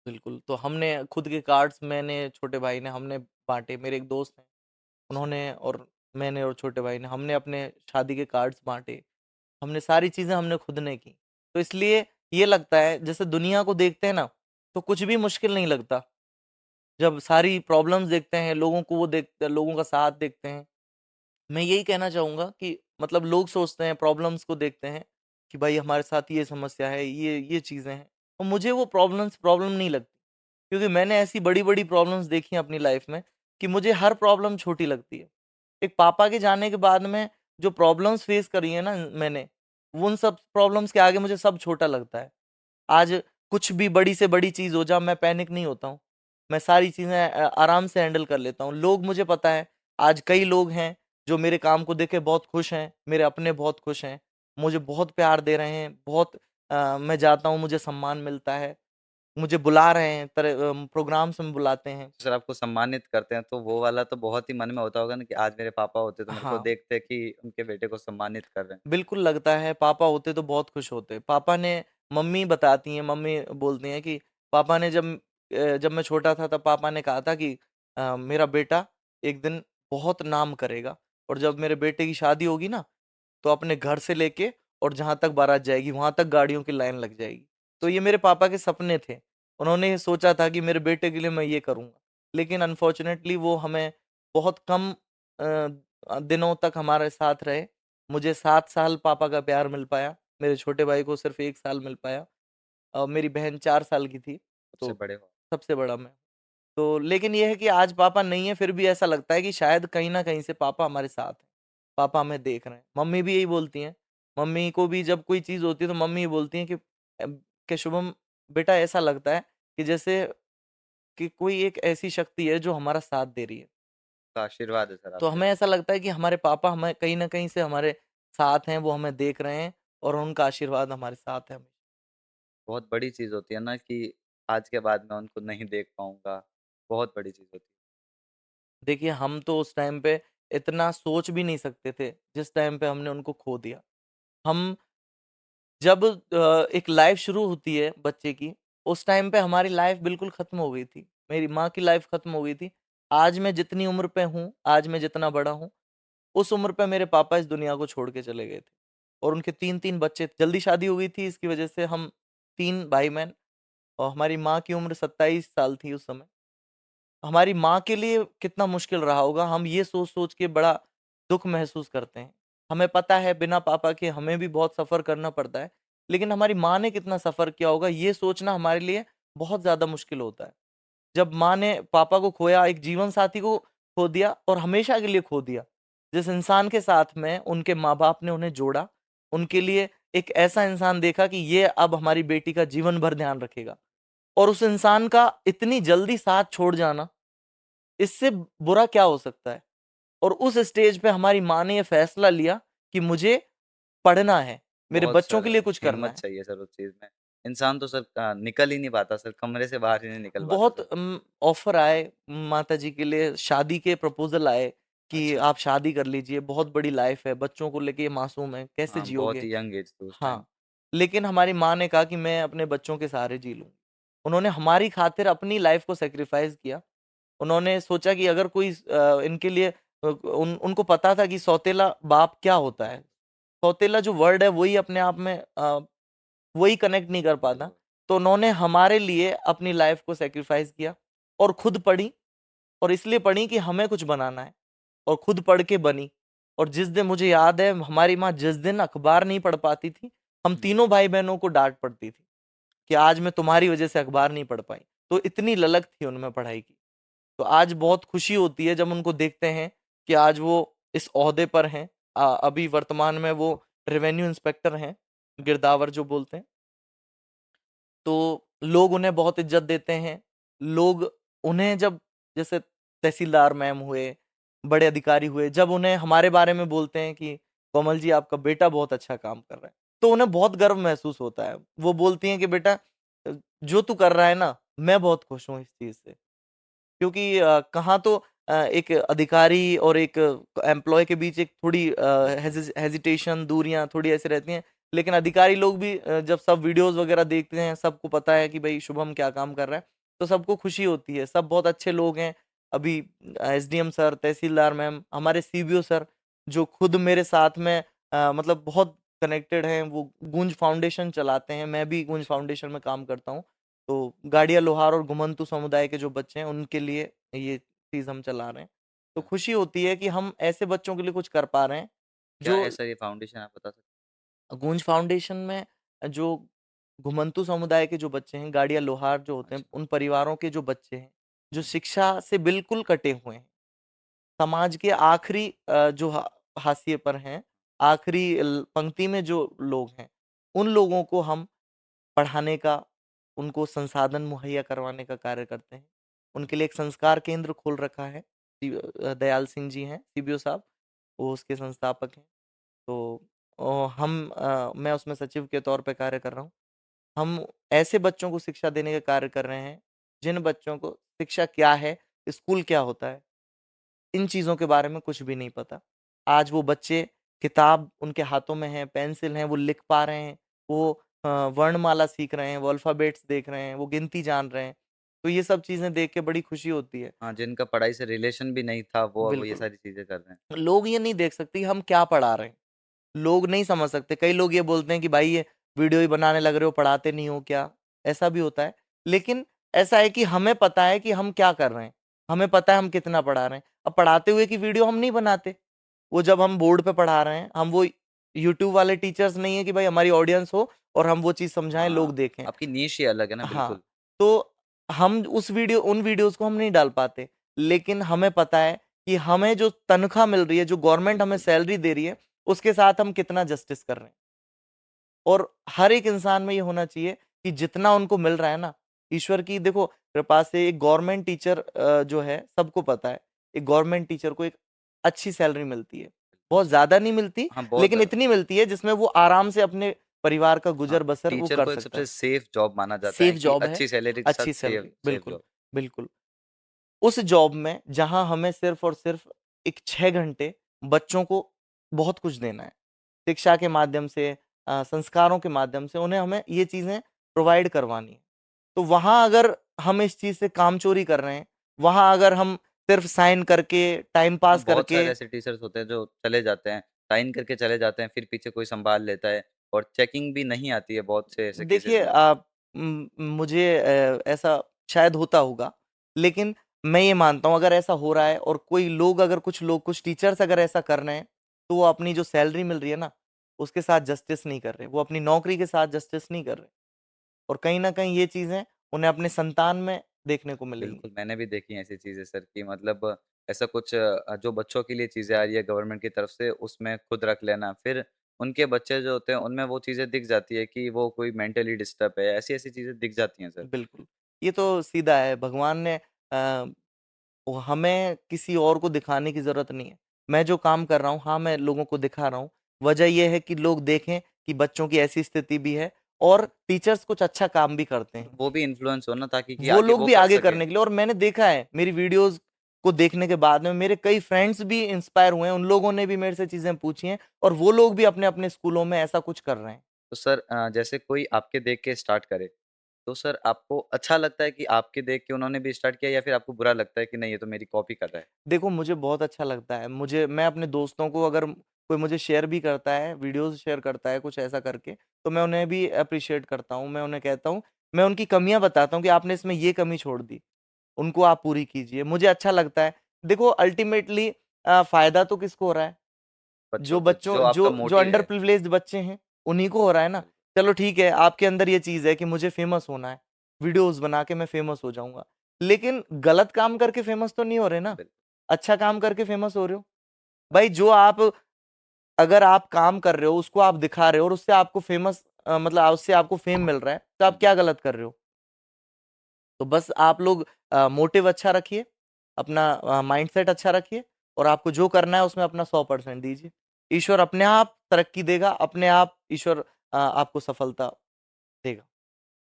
बिल्कुल, तो हमने खुद के कार्ड्स मैंने छोटे भाई ने हमने बाँटे, मेरे एक दोस्त हैं, उन्होंने और मैंने और छोटे भाई ने हमने अपने शादी के कार्ड्स बाँटे। हमने सारी चीज़ें हमने खुद ने की। तो इसलिए ये लगता है जैसे दुनिया को देखते हैं ना, तो कुछ भी मुश्किल नहीं लगता। जब सारी प्रॉब्लम्स देखते हैं, लोगों को वो देखते लोगों का साथ देखते हैं, मैं यही कहना चाहूँगा कि मतलब लोग सोचते हैं प्रॉब्लम्स को देखते हैं कि भाई हमारे साथ ये समस्या है, ये चीज़ें हैं। और मुझे वो प्रॉब्लम्स प्रॉब्लम नहीं लगती क्योंकि मैंने ऐसी बड़ी-बड़ी प्रॉब्लम्स देखी हैं अपनी लाइफ़ में कि मुझे हर प्रॉब्लम छोटी लगती है। एक पापा के जाने के बाद में जो प्रॉब्लम्स फेस करी है ना मैंने, वो उन सब प्रॉब्लम्स के आगे मुझे सब छोटा लगता है। आज कुछ भी बड़ी से बड़ी चीज़ हो जाए मैं पैनिक नहीं होता हूँ। मैं सारी चीज़ें आराम से हैंडल कर लेता हूँ। लोग मुझे पता है आज कई लोग हैं जो मेरे काम को देख के बहुत खुश हैं, मेरे अपने बहुत खुश हैं, मुझे बहुत प्यार दे रहे हैं, बहुत मैं जाता हूँ मुझे सम्मान मिलता है, मुझे बुला रहे हैं प्रोग्राम्स में बुलाते हैं। सर आपको सम्मानित करते हैं, तो वो वाला तो बहुत ही मन में होता होगा ना कि आज मेरे पापा होते तो मेरे को हाँ। देखते कि उनके बेटे को सम्मानित कर रहे हैं। बिल्कुल लगता है, पापा होते तो बहुत खुश होते। पापा ने मम्मी बताती हैं, मम्मी बोलती हैं कि पापा ने जब मैं छोटा था तब पापा ने कहा था कि मेरा बेटा एक दिन बहुत नाम करेगा और जब मेरे बेटे की शादी होगी ना, तो अपने घर से लेके और जहाँ तक बारात जाएगी, वहाँ तक गाड़ियों की लाइन लग जाएगी। तो ये मेरे पापा के सपने थे। उन्होंने ये सोचा था कि मेरे बेटे के लिए मैं ये करूँगा। लेकिन अनफॉर्च्युनेटली वो हमें बहुत कम दिनों तक हमारे साथ रहे। मुझे 7 साल पापा का प्यार मिल पाया, मेरे छोटे भाई को सिर्फ़ 1 साल मिल पाया। मेरी बहन 4 साल की थी, सबसे तो बड़े हो। सबसे बड़ा मैं। तो लेकिन ये है कि आज पापा नहीं है, फिर भी ऐसा लगता है कि शायद कहीं न कहीं से पापा हमारे साथ हैं। पापा हमें देख रहे हैं। मम्मी भी यही बोलती हैं। मम्मी को भी जब कोई चीज़ होती है तो मम्मी ये बोलती हैं कि शुभम बेटा ऐसा लगता है कि जैसे कि कोई एक ऐसी शक्ति है जो हमारा साथ दे रही है। तो आशीर्वाद है सर तो आपके। हमें ऐसा लगता है कि हमारे पापा हमें कहीं न कहीं से हमारे साथ हैं, वो हमें देख रहे हैं और उनका आशीर्वाद हमारे साथ है। बहुत बड़ी चीज़ होती है ना कि आज के बाद मैं उनको नहीं देख पाऊँगा, बहुत बड़ी चीज़ होती है। देखिए, हम तो उस टाइम पे इतना सोच भी नहीं सकते थे, जिस टाइम पे हमने उनको खो दिया। हम जब एक लाइफ़ शुरू होती है बच्चे की, उस टाइम पे हमारी लाइफ़ बिल्कुल ख़त्म हो गई थी। मेरी माँ की लाइफ़ ख़त्म हो गई थी। आज मैं जितनी उम्र पे हूँ, आज मैं जितना बड़ा हूँ, उस उम्र पे मेरे पापा इस दुनिया को छोड़ के चले गए थे और उनके 3-3 बच्चे जल्दी शादी हो गई थी, इसकी वज़ह से हम 3 भाई-बहन और हमारी माँ की उम्र 27 साल थी उस समय। हमारी माँ के लिए कितना मुश्किल रहा होगा, हम ये सोच-सोच के बड़ा दुःख महसूस करते हैं। हमें पता है बिना पापा के हमें भी बहुत सफ़र करना पड़ता है, लेकिन हमारी माँ ने कितना सफ़र किया होगा ये सोचना हमारे लिए बहुत ज़्यादा मुश्किल होता है। जब माँ ने पापा को खोया, एक जीवन साथी को खो दिया और हमेशा के लिए खो दिया। जिस इंसान के साथ में उनके माँ-बाप ने उन्हें जोड़ा, उनके लिए एक ऐसा इंसान देखा कि ये अब हमारी बेटी का जीवन भर ध्यान रखेगा और उस इंसान का इतनी जल्दी साथ छोड़ जाना इससे बुरा क्या हो सकता है? और उस स्टेज पे हमारी माँ ने ये फैसला लिया कि मुझे पढ़ना है, मेरे बहुत बच्चों सर के लिए कुछ करना हिम्मत है। चाहिए सर उस चीज़ में। इंसान तो सर निकल ही नहीं पाता सर, कमरे से बाहर ही नहीं निकल पाता बहुत सर। ऑफ़र आए माताजी के लिए, शादी के प्रपोज़ल आए कि अच्छा। आप शादी कर लीजिए, बहुत बड़ी लाइफ़ है, बच्चों को लेके ये मासूम है, कैसे हाँ, बहुत जियोगे? ही यंग एज थी उस टाइम। हाँ, लेकिन हमारी माँ ने कहा कि मैं अपने बच्चों के सहारे जी लूँगी। उन्होंने हमारी खातिर अपनी लाइफ़ को सैक्रिफ़ाइस किया। उन्होंने सोचा कि अगर कोई इनके लिए उनको पता था कि सौतेला बाप क्या होता है। सौतेला जो वर्ड है वही अपने आप में वही कनेक्ट नहीं कर पाता। बिल्कुल। तो उन्होंने हमारे लिए अपनी लाइफ को सैक्रिफाइस किया और खुद पढ़ी, और इसलिए पढ़ी कि हमें कुछ बनाना है, और खुद पढ़ के बनी। और जिस दिन, मुझे याद है, हमारी माँ जिस दिन अखबार नहीं पढ़ पाती थी, हम हुँ, तीनों भाई बहनों को डांट पड़ती थी कि आज मैं तुम्हारी वजह से अखबार नहीं पढ़ पाई। तो इतनी ललक थी उनमें पढ़ाई की। तो आज बहुत खुशी होती है जब उनको देखते हैं कि आज वो इस ओहदे पर हैं। अभी वर्तमान में वो रेवेन्यू इंस्पेक्टर हैं, गिरदावर जो बोलते हैं। तो लोग उन्हें बहुत इज्जत देते हैं। लोग उन्हें जब, जैसे तहसीलदार मैम हुए, बड़े अधिकारी हुए, जब उन्हें हमारे बारे में बोलते हैं कि कोमल जी आपका बेटा बहुत अच्छा काम कर रहा है, तो उन्हें बहुत गर्व महसूस होता है। वो बोलती हैं कि बेटा जो तू कर रहा है ना, मैं बहुत खुश हूँ इस चीज़ से। क्योंकि कहाँ तो एक अधिकारी और एक एम्प्लॉय के बीच एक थोड़ी हेजिटेशन, दूरियां थोड़ी ऐसी रहती हैं। लेकिन अधिकारी लोग भी जब सब वीडियोस वगैरह देखते हैं, सबको पता है कि भाई शुभम क्या काम कर रहा है, तो सबको खुशी होती है। सब बहुत अच्छे लोग हैं। अभी एसडीएम सर, तहसीलदार मैम, हमारे सीबीओ सर, जो खुद मेरे साथ में मतलब बहुत कनेक्टेड हैं, वो गूंज फाउंडेशन चलाते हैं। मैं भी गूंज फाउंडेशन में काम करता हूँ। तो गाड़िया लोहार और घुमंतु समुदाय के जो बच्चे हैं, उनके लिए ये चीज़ हम चला रहे हैं। तो अच्छा। खुशी होती है कि हम ऐसे बच्चों के लिए कुछ कर पा रहे हैं क्या जो है सर ये फाउंडेशन आप बता सकते हैं? गूंज फाउंडेशन में जो घुमंतु समुदाय के जो बच्चे हैं, गाड़िया लोहार जो होते हैं, अच्छा, उन परिवारों के जो बच्चे हैं, जो हुँ, शिक्षा से बिल्कुल कटे हुए हैं, समाज के आखिरी जो हाशिए पर हैं, आखिरी पंक्ति में जो लोग हैं, उन लोगों को हम पढ़ाने का, उनको संसाधन मुहैया करवाने का कार्य करते हैं। उनके लिए एक संस्कार केंद्र खोल रखा है। दयाल सिंह जी हैं, सीबीओ साहब, वो उसके संस्थापक हैं। तो मैं उसमें सचिव के तौर पे कार्य कर रहा हूँ। हम ऐसे बच्चों को शिक्षा देने का कार्य कर रहे हैं, जिन बच्चों को शिक्षा क्या है, स्कूल क्या होता है, इन चीज़ों के बारे में कुछ भी नहीं पता। आज वो बच्चे, किताब उनके हाथों में है, पेंसिल है, वो लिख पा रहे हैं, वो वर्णमाला सीख रहे हैं, वो अल्फ़ाबेट्स देख रहे हैं, वो गिनती जान रहे हैं। तो ये सब चीज़ें देख के बड़ी खुशी होती है। हाँ, जिनका पढ़ाई से रिलेशन भी नहीं था, वो अब ये बिल्कुल। सारी चीज़ें कर रहे हैं। लोग ये नहीं देख सकते कि हम क्या पढ़ा रहे हैं। लोग नहीं समझ सकते। कई लोग ये बोलते हैं कि भाई ये वीडियो ही बनाने लग रहे हो, पढ़ाते नहीं हो क्या? ऐसा भी होता है। लेकिन ऐसा है कि हमें पता है कि हम क्या कर रहे हैं। हमें पता है हम कितना पढ़ा रहे हैं। अब पढ़ाते हुए की वीडियो हम नहीं बनाते। वो जब हम बोर्ड पे पढ़ा रहे हैं, हम वो यूट्यूब वाले टीचर्स नहीं है कि भाई हमारी ऑडियंस हो और हम वो चीज़ समझाएँ, लोग हाँ, देखें। आपकी नीश ही अलग है ना हाँ, बिल्कुल। तो हम उन वीडियोज़ को हम नहीं डाल पाते। लेकिन हमें पता है कि हमें जो तनख्वाह मिल रही है, जो गवर्नमेंट हमें बिल्कुल। सैलरी दे रही है, उसके साथ हम कितना जस्टिस कर रहे हैं। और हर एक इंसान में ये होना चाहिए कि जितना उनको मिल रहा है ना, ईश्वर की देखो कृपा से एक गवर्नमेंट टीचर जो है, सबको पता है, एक गवर्नमेंट टीचर को एक अच्छी सैलरी मिलती है। बहुत ज़्यादा नहीं मिलती, हाँ, बहुत लेकिन इतनी मिलती है जिसमें वो आराम से अपने परिवार का हाँ, गुज़र-बसर वो टीचर कर को एक सकता सबसे है। सेफ जॉब माना जाता है सेफ कि जॉब है, अच्छी सैलरी के साथ अच्छी सेफ सैलरी, सेफ बिल्कुल, जॉब। बिल्कुल। उस जॉब में जहाँ हमें सिर्फ़ और सिर्फ़ एक 6 घंटे बच्चों को बहुत कुछ देना है। शिक्षा के माध्यम से, संस्कारों के माध्यम से उन्हें हमें ये चीज़ें प्रोवाइड करवानी है। तो वहाँ अगर हम इस चीज़ से कामचोरी कर रहे हैं, वहाँ अगर हम सिर्फ़ साइन करके, टाइम हाँ, पास बहुत करके, सारे ऐसे टीचर्स होते हैं जो चले जाते हैं, साइन करके चले जाते हैं, फिर पीछे कोई सँभाल लेता है और चेकिंग भी नहीं आती है बहुत से ऐसे केसेस देखिए में। मुझे ऐसा शायद होता होगा, लेकिन मैं ये मानता हूँ अगर ऐसा हो रहा है और कोई लोग, अगर कुछ लोग, कुछ टीचर्स अगर ऐसा कर रहे हैं, तो वो अपनी जो सैलरी मिल रही है ना, उसके साथ जस्टिस नहीं कर रहे। वो अपनी नौकरी के साथ जस्टिस नहीं कर रहे। और कहीं न कहीं ये चीज़ें उन्हें अपने संतान में देखने को मिलेंगी। बिल्कुल, मैंने भी देखी हैं ऐसी चीज़ें सर कि मतलब ऐसा कुछ जो बच्चों के लिए चीज़ें आ रही है गवर्नमेंट की तरफ से उसमें खुद रख लेना, फिर उनके बच्चे जो होते हैं उनमें वो चीज़ें दिख जाती है कि वो कोई मेंटली डिस्टर्ब है, ऐसी-ऐसी चीज़ें दिख जाती हैं सर। बिल्कुल, ये तो सीधा है। भगवान ने हमें किसी और को दिखाने की ज़रूरत नहीं है। मैं जो काम कर रहा हूँ, हाँ, मैं लोगों को दिखा रहा हूँ। वजह ये है कि लोग देखें कि बच्चों की ऐसी स्थिति भी है और टीचर्स कुछ अच्छा काम भी करते हैं। वो भी इन्फ्लुएंस हो ना ताकि कि वो आगे लोग वो भी कर आगे सकें। करने के लिए, और मैंने देखा है मेरी वीडियोज़ को देखने के बाद में मेरे कई फ्रेंड्स भी इंस्पायर हुए हैं। उन लोगों ने भी मेरे से चीज़ें पूछी हैं और वो लोग भी अपने-अपने स्कूलों में ऐसा कुछ कर रहे हैं। तो सर जैसे कोई आपके देख के स्टार्ट करे, तो सर आपको अच्छा लगता है कि आपके देख के उन्होंने भी स्टार्ट किया या फिर आपको बुरा लगता है कि नहीं ये तो मेरी कॉपी कर रहा है? देखो, मुझे बहुत अच्छा लगता है। मैं अपने दोस्तों को, अगर कोई मुझे शेयर भी करता है, वीडियोज़ शेयर करता है कुछ ऐसा करके, तो मैं उन्हें भी एप्रिशिएट करता हूँ। मैं उन्हें कहता हूँ मैं उनकी कमियाँ बताता हूँ कि आपने इसमें ये कमी छोड़ दी, उनको आप पूरी कीजिए। मुझे अच्छा लगता है। देखो अल्टीमेटली फ़ायदा तो किसको हो रहा है? बच्चों जो को बच्चों जो आपका जो मोटिव अंडर है। प्रिविलेज्ड बच्चे हैं, उन्हीं को हो रहा है ना। बिल्कुल, चलो ठीक है, आपके अंदर ये चीज़ है कि मुझे फ़ेमस होना है, वीडियोज़ बना के मैं फ़ेमस हो जाऊँगा। लेकिन गलत काम करके फ़ेमस तो नहीं हो रहे ना, बिल्कुल। अच्छा काम करके फ़ेमस हो रहे हो। भाई जो आप अगर आप काम कर रहे हो, उसको आप दिखा रहे हो और उससे आपको मतलब उससे आपको फ़ेम मिल रहा है, तो आप हुँ, क्या गलत कर रहे हो? तो बस आप लोग मोटिव अच्छा रखिए, अपना माइंडसेट अच्छा रखिए और आपको जो करना है उसमें अपना 100% दीजिए। ईश्वर अपने आप तरक्की देगा, अपने आप ईश्वर आपको सफलता देगा।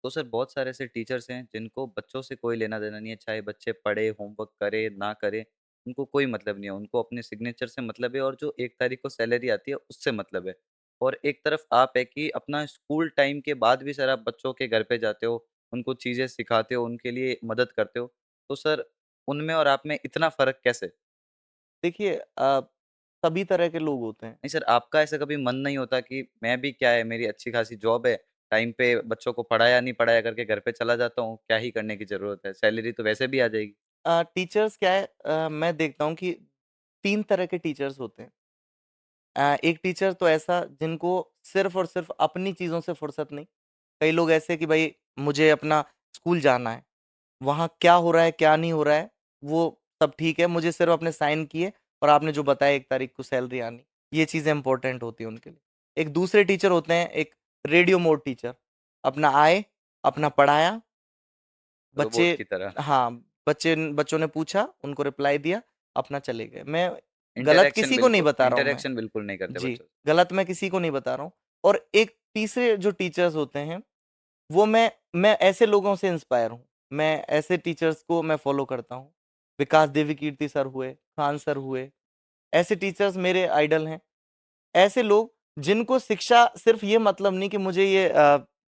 तो सर बहुत सारे ऐसे टीचर्स हैं जिनको बच्चों से कोई लेना-देना नहीं है, चाहे बच्चे पढ़े, होमवर्क करे, ना करे, उनको कोई मतलब नहीं है। उनको अपने सिग्नेचर से मतलब है और जो 1 तारीख को सैलरी आती है उससे मतलब है। और एक तरफ आप है कि अपना स्कूल टाइम के बाद भी सर आप बच्चों के घर पे जाते हो, उनको चीज़ें सिखाते हो, उनके लिए मदद करते हो। तो सर उनमें और आप में इतना फ़र्क कैसे? देखिए सभी तरह के लोग होते हैं। नहीं सर, आपका ऐसा कभी मन नहीं होता कि मैं भी क्या है मेरी अच्छी खासी जॉब है, टाइम पे बच्चों को पढ़ाया नहीं पढ़ाया करके घर पे चला जाता हूँ, क्या ही करने की ज़रूरत है, सैलरी तो वैसे भी आ जाएगी। टीचर्स क्या है मैं देखता हूँ कि 3 तरह के टीचर्स होते हैं। एक टीचर तो ऐसा जिनको सिर्फ़ और सिर्फ़ अपनी चीज़ों से फुर्सत नहीं। कई लोग ऐसे कि भई मुझे अपना स्कूल जाना है। वहाँ क्या हो रहा है, क्या नहीं हो रहा है, वो सब ठीक है। मुझे सिर्फ़ अपने साइन किए और आपने जो बताया 1 तारीख को सैलरी आनी, ये चीज़ें इम्पोर्टेंट होती हैं उनके लिए। एक दूसरे टीचर होते हैं, एक रेडियो मोड टीचर। अपना आए, अपना पढ़ाया, रोबोट बच्चे की तरह। हाँ, बच्चों ने पूछा, उनको रिप्लाई दिया, अपना चले गए। मैं गलत इंटरैक्शन किसी को नहीं बिल्कुल बता रहा हूँ मैं। इंटरैक्शन बिल्कुल नहीं करते जी, बच्चों से। गलत मैं किसी को नहीं बता रहा हूँ और एक तीसरे जो टीचर्स होते हैं वो मैं ऐसे लोगों से इंस्पायर हूँ। मैं ऐसे टीचर्स को मैं फ़ॉलो करता हूँ। विकास देवीकीर्ति सर हुए, खान सर हुए, ऐसे टीचर्स मेरे आइडल हैं। ऐसे लोग जिनको शिक्षा सिर्फ़ ये मतलब नहीं कि मुझे ये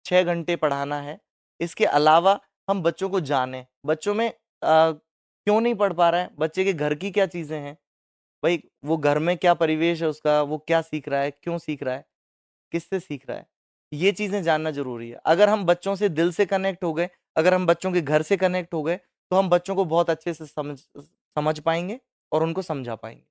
6 घंटे पढ़ाना है। इसके अलावा हम बच्चों को जानें। बच्चों में क्यों नहीं पढ़ पा रहा है? बच्चे के घर की क्या चीज़ें हैं? भई वो घर में क्या परिवेश है उसका? वो क्या सीख रहा है? क्यों सीख रहा है? किससे सीख रहा है? ये चीज़ें जानना ज़रूरी है। अगर हम बच्चों से दिल से कनेक्ट हो गए, अगर हम बच्चों के घर से कनेक्ट हो गए, तो हम बच्चों को बहुत अच्छे से समझ पाएँगे और उनको समझा पाएँगे।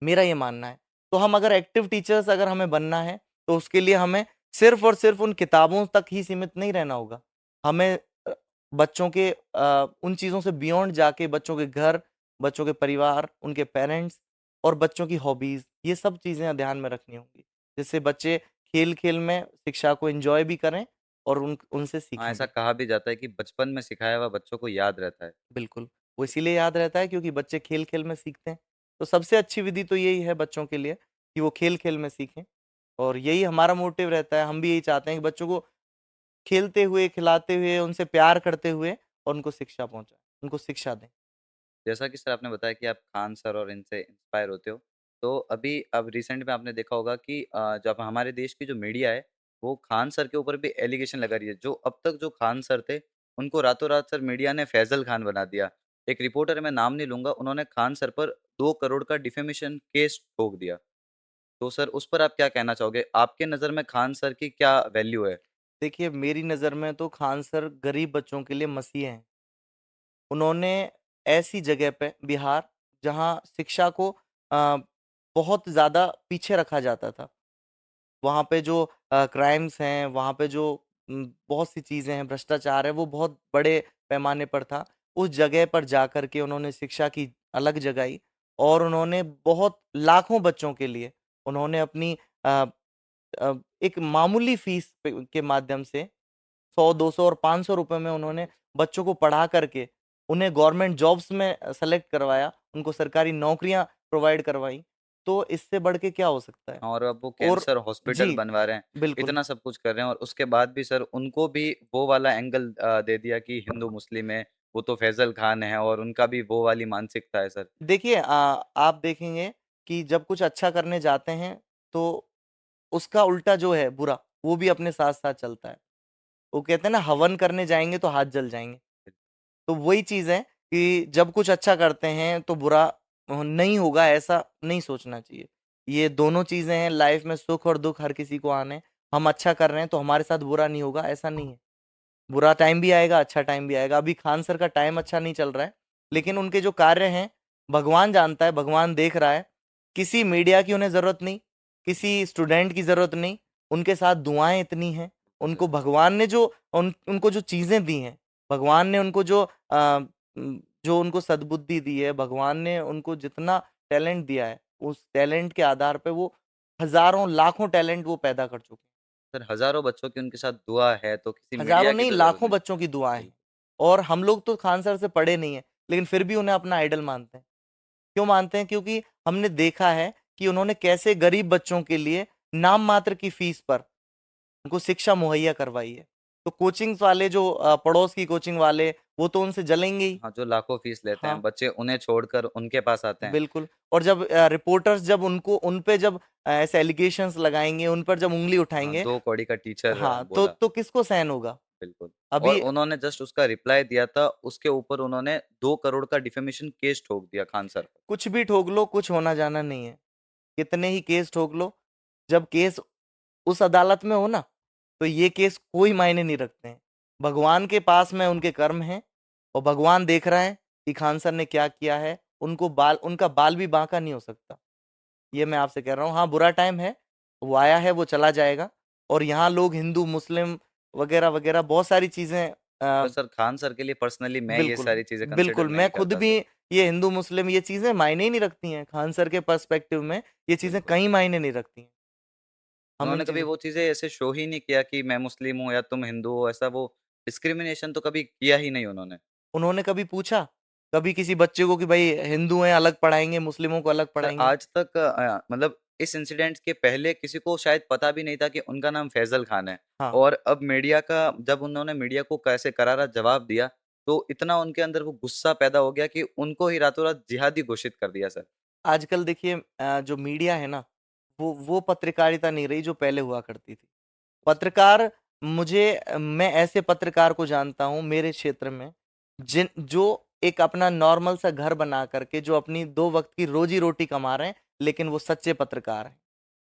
मेरा ये मानना है। तो हम अगर एक्टिव टीचर्स अगर हमें बनना है, तो उसके लिए हमें सिर्फ़ और सिर्फ़ उन किताबों तक ही सीमित नहीं रहना होगा। हमें बच्चों के उन चीज़ों से बियॉन्ड जाके बच्चों के घर, बच्चों के परिवार, उनके पेरेंट्स और बच्चों की हॉबीज़, ये सब चीज़ें ध्यान में रखनी होंगी। जिससे बच्चे खेल-खेल में शिक्षा को एन्जॉय भी करें और उनसे हाँ, सीखें ऐसा भी। कहा भी जाता है कि बचपन में सिखाया हुआ बच्चों को याद रहता है। बिल्कुल, वो इसीलिए याद रहता है क्योंकि बच्चे खेल-खेल में सीखते हैं। तो सबसे अच्छी विधि तो यही है बच्चों के लिए कि वो खेल-खेल में सीखें और यही हमारा मोटिव रहता है। हम भी यही चाहते हैं कि बच्चों को खेलते हुए, खिलाते हुए, उनसे प्यार करते हुए और उनको शिक्षा पहुँचाएँ, उनको शिक्षा दें। जैसा कि सर आपने बताया कि आप खान सर और इनसे इंस्पायर होते हो। तो अभी अब रिसेंट में आपने देखा होगा कि जब हमारे देश की जो मीडिया है, वो खान सर के ऊपर भी एलिगेशन लगा रही है। जो अब तक जो खान सर थे, उनको रातों-रात सर मीडिया ने फैज़ल खान बना दिया। एक रिपोर्टर है, मैं नाम नहीं लूँगा, उन्होंने खान सर पर 2 करोड़ का डिफेमेशन केस ठोक दिया। तो सर उस पर आप क्या कहना चाहोगे? आपके नज़र में खान सर की क्या वैल्यू है? देखिए, मेरी नज़र में तो खान सर गरीब बच्चों के लिए मसीहा हैं। उन्होंने ऐसी जगह पे बिहार जहाँ शिक्षा को अ, बहुत ज़्यादा पीछे रखा जाता था। वहाँ पे जो क्राइम्स हैं, वहाँ पे जो बहुत सी चीज़ें हैं, भ्रष्टाचार है, वो बहुत बड़े पैमाने पर था। उस जगह पर जाकर के उन्होंने शिक्षा की अलग जगाई और उन्होंने बहुत लाखों बच्चों के लिए उन्होंने अपनी अ एक मामूली फ़ीस पे के माध्यम से 100, 200 और 500 रुपए में उन्होंने बच्चों को पढ़ा करके उन्हें गवर्नमेंट जॉब्स में सेलेक्ट करवाया, उनको सरकारी नौकरियाँ प्रोवाइड करवाई। तो इससे बढ़ के क्या हो सकता है? और अब वो और कैंसर हॉस्पिटल जी, बनवा रहे हैं, बिल्कुल। इतना सब कुछ कर रहे हैं और उसके बाद भी सर उनको भी वो वाला एंगल दे दिया कि हिंदू-मुस्लिम है, वो तो फैज़ल खान है और उनका भी वो वाली मानसिकता है सर। देखिए आप देखेंगे कि जब कुछ अच्छा करने जाते हैं, तो उसका उल्टा जो है बुरा, वो भी अपने साथ-साथ चलता है। वो कहते हैं ना हवन करने जाएँगे तो हाथ जल जाएँगे। तो वही चीज़ है कि जब कुछ अच्छा करते हैं तो बुरा नहीं होगा ऐसा नहीं सोचना चाहिए। ये दोनों चीज़ें हैं लाइफ़ में सुख और दुःख हर किसी को आने हैं। हम अच्छा कर रहे हैं तो हमारे साथ बुरा नहीं होगा ऐसा नहीं है। बुरा टाइम भी आएगा, अच्छा टाइम भी आएगा। अभी खान सर का टाइम अच्छा नहीं चल रहा है, लेकिन उनके जो कार्य हैं, भगवान जानता है, भगवान देख रहा है। किसी मीडिया की उन्हें ज़रूरत नहीं, किसी स्टूडेंट की ज़रूरत नहीं, उनके साथ दुआएँ इतनी हैं। बिल्कुल सर। उनको भगवान ने जो उनको जो चीज़ें दी हैं, भगवान ने उनको जो उनको सद्बुद्धि दी है, भगवान ने उनको जितना टैलेंट दिया है, उस टैलेंट के आधार पे वो हज़ारों, लाखों टैलेंट वो पैदा कर चुके हैं। सर हज़ारों बच्चों की उनके साथ दुआ है, तो किसी हज़ारों मीडिया की नहीं, तो ज़रूरत लाखों नहीं। बच्चों की दुआएँ हैं। बिल्कुल, और हम लोग तो खान सर से पढ़े नहीं हैं, लेकिन फिर भी उन्हें अपना आइडल मानते हैं। क्यों मानते हैं? क्योंकि हमने देखा है कि उन्होंने कैसे गरीब बच्चों के लिए नाम मात्र की फीस पर उनको शिक्षा मुहैया करवाई है। तो कोचिंग्स वाले जो पड़ोस की कोचिंग वाले, वो तो उनसे जलेंगे ही। हाँ, जो लाखों फीस लेते हैं, हाँ, बच्चे उन्हें छोड़कर उनके पास आते हैं। बिल्कुल। और जब रिपोर्टर्स जब उनको उन पे जब ऐसे एलिगेशंस लगाएँगे, उन पर जब उँगली हाँ, उठाएँगे, 2 कौड़ी का टीचर हाँ, बोला। तो किसको सहन होगा? बिल्कुल। और अभी उन्होंने जस्ट उसका रिप्लाई दिया था, उसके ऊपर उन्होंने 2 करोड़ का डिफेमेशन केस ठोक दिया खान सर पर। कुछ भी ठोक लो, कुछ होना जाना नहीं है। कितने ही केस ठोक लो, जब केस उस अदालत में हो ना, तो ये केस कोई मायने नहीं रखते हैं। भगवान के पास में उनके कर्म हैं, और भगवान देख रहा है कि खान सर ने क्या किया है। उनका बाल भी बांका नहीं हो सकता। ये मैं आपसे कह रहा हूँ। हाँ, बुरा टाइम है, वो आया है, वो चला जाएगा। और यहाँ लोग हिंदू, मुस्लिम वगैरह-वगैरह बहुत सारी चीज़ें पर अ, सर खान सर के लिए पर्सनली मैं ये बिल्कुल, सारी चीज़ें कंसिडर बिल्कुल। नहीं मैं खुद करता भी, सर। ये हिंदू, मुस्लिम ये चीज़ें मायने ही नहीं रखती हैं। खान सर के पर्सपेक्टिव में ये चीज़ें बिल्कुल। कहीं मायने नहीं रखती हैं। हम इन उन्होंने कभी चीज़ों वो चीज़ें ऐसे शो ही नहीं किया कि मैं मुस्लिम हूँ या तुम हिंदू हो, ऐसा वो डिस्क्रिमिनेशन तो कभी किया ही नहीं उन्होंने। उन्होंने कभी पूछा? कभी किसी बच्चे को कि भाई हिंदू हैं अलग पढ़ाएँगे, मुस्लिमों को अलग सर पढ़ाएँगे? आज तक मतलब इस इंसिडेंट के पहले किसी को शायद पता भी नहीं था कि उनका नाम फैज़ल खान है। हाँ। और अब मीडिया का जब उन्होंने मीडिया को कैसे करारा जवाब दिया, तो इतना उनके अंदर वो गुस्सा पैदा हो गया कि उनको ही रातों-रात जिहादी घोषित कर दिया सर। आजकल देखिए जो मीडिया है ना, वो पत्रकारिता नहीं रही जो पहले हुआ करती थी। पत्रकार मैं ऐसे पत्रकार को जानता हूँ मेरे क्षेत्र में, जिन जो एक अपना नॉर्मल सा घर बना करके जो अपनी 2 वक़्त की रोज़ी-रोटी कमा रहे हैं, लेकिन वो सच्चे पत्रकार हैं।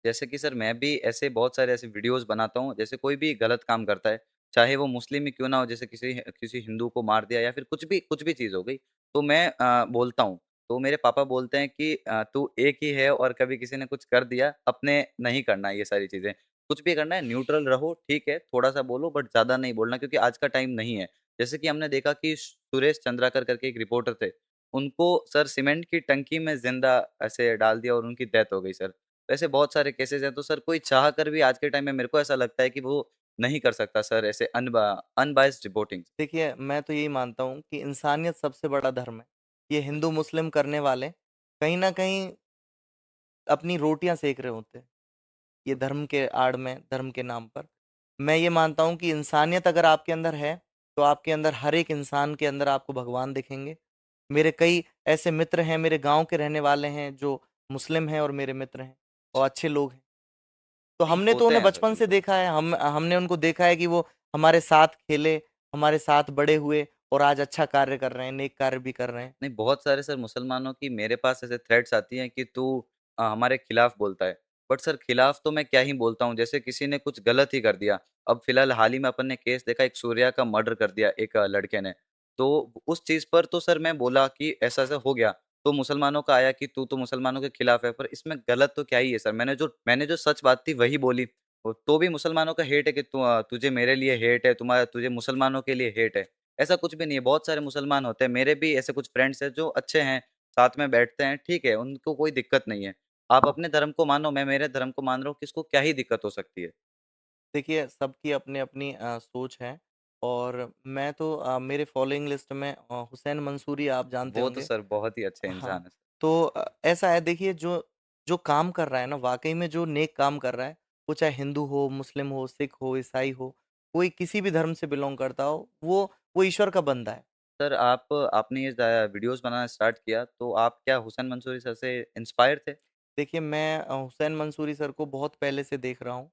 जैसे कि सर मैं भी ऐसे बहुत सारे ऐसे वीडियोज़ बनाता हूँ, जैसे कोई भी गलत काम करता है, चाहे वो मुस्लिम ही क्यों ना हो, जैसे किसी हिंदू को मार दिया या फिर कुछ भी चीज़ हो गई, तो मैं बोलता हूँ। तो मेरे पापा बोलते हैं कि "तू एक ही है और कभी किसी ने कुछ कर दिया, अपने नहीं करना ये सारी चीज़ें। कुछ भी करना है न्यूट्रल रहो, ठीक है, थोड़ा-सा बोलो बट ज़्यादा नहीं बोलना क्योंकि आज का टाइम नहीं है।" जैसे कि हमने देखा कि सुरेश चंद्राकर करके एक रिपोर्टर थे, उनको सर सीमेंट की टंकी में ज़िंदा ऐसे डाल दिया और उनकी डेथ हो गई सर। वैसे बहुत सारे केसेज़ हैं, तो सर कोई चाह कर भी आज के टाइम में मेरे को ऐसा लगता है कि वो नहीं कर सकता सर ऐसे अनबायस्ड रिपोर्टिंग। देखिए, मैं तो यही मानता हूँ कि इंसानियत सबसे बड़ा धर्म है। ये हिंदू-मुस्लिम करने वाले कहीं न कहीं अपनी रोटियाँ सेक रहे होते हैं, ये धर्म के आड़ में, धर्म के नाम पर। मैं ये मानता हूँ कि इंसानियत अगर आपके अंदर है, तो आपके अंदर हर एक इंसान के अंदर आपको भगवान दिखेंगे। मेरे कई ऐसे मित्र हैं, मेरे गाँव के रहने वाले हैं, जो मुस्लिम हैं और मेरे मित्र हैं और अच्छे लोग हैं। तो नहीं, हमने तो होते उन्हें हैं सर, बचपन से बिल्कुल। देखा है, हमने उनको देखा है कि वो हमारे साथ खेले, हमारे साथ बड़े हुए और आज अच्छा कार्य कर रहे हैं, नेक कार्य भी कर रहे हैं। नहीं, बहुत सारे सर मुसलमानों की मेरे पास ऐसे थ्रेट्स आती हैं कि तू हमारे खिलाफ बोलता है। बट सर खिलाफ तो मैं क्या ही बोलता हूँ, जैसे किसी ने कुछ गलत ही कर दिया। अब फिलहाल हाल ही में अपन ने केस देखा, एक सूर्या का मर्डर कर दिया एक लड़के ने। तो उस चीज़ पर तो सर मैं बोला कि ऐसा-ऐसा हो गया। तो मुसलमानों का आया कि तू तो मुसलमानों के खिलाफ है, पर इसमें गलत तो क्या ही है सर? मैंने जो सच बात थी वही बोली। तो भी मुसलमानों का हेट है कि तुझे मेरे लिए हेट है, तुझे मुसलमानों के लिए हेट है। ऐसा कुछ भी नहीं है, बहुत सारे मुसलमान होते हैं, मेरे भी ऐसे कुछ फ्रेंड्स हैं जो अच्छे हैं, साथ में बैठते हैं, ठीक है, उनको कोई दिक्कत नहीं है। आप अपने धर्म को मानो, मैं मेरे धर्म को मान रहा हूँ, किसको क्या ही दिक्कत हो सकती है? देखिए, सबकी अपनी-अपनी सोच है और मैं तो मेरे फॉलोइंग लिस्ट में हुसैन मंसूरी आप जानते वो तो होंगे। सर बहुत ही अच्छे हाँ, इंसान है। तो ऐसा है देखिए, जो जो काम कर रहा है ना, वाक़ई में जो नेक काम कर रहा है, वो चाहे हिंदू हो, मुस्लिम हो, सिख हो, ईसाई हो, कोई किसी भी धर्म से बिलॉन्ग करता हो, वो ईश्वर का बंदा है। सर आपने ये वीडियोज़ बनाना स्टार्ट किया, तो आप क्या हुसैन मंसूरी सर से इंस्पायर थे? देखिए, मैं हुसैन मंसूरी सर को बहुत पहले से देख रहा हूँ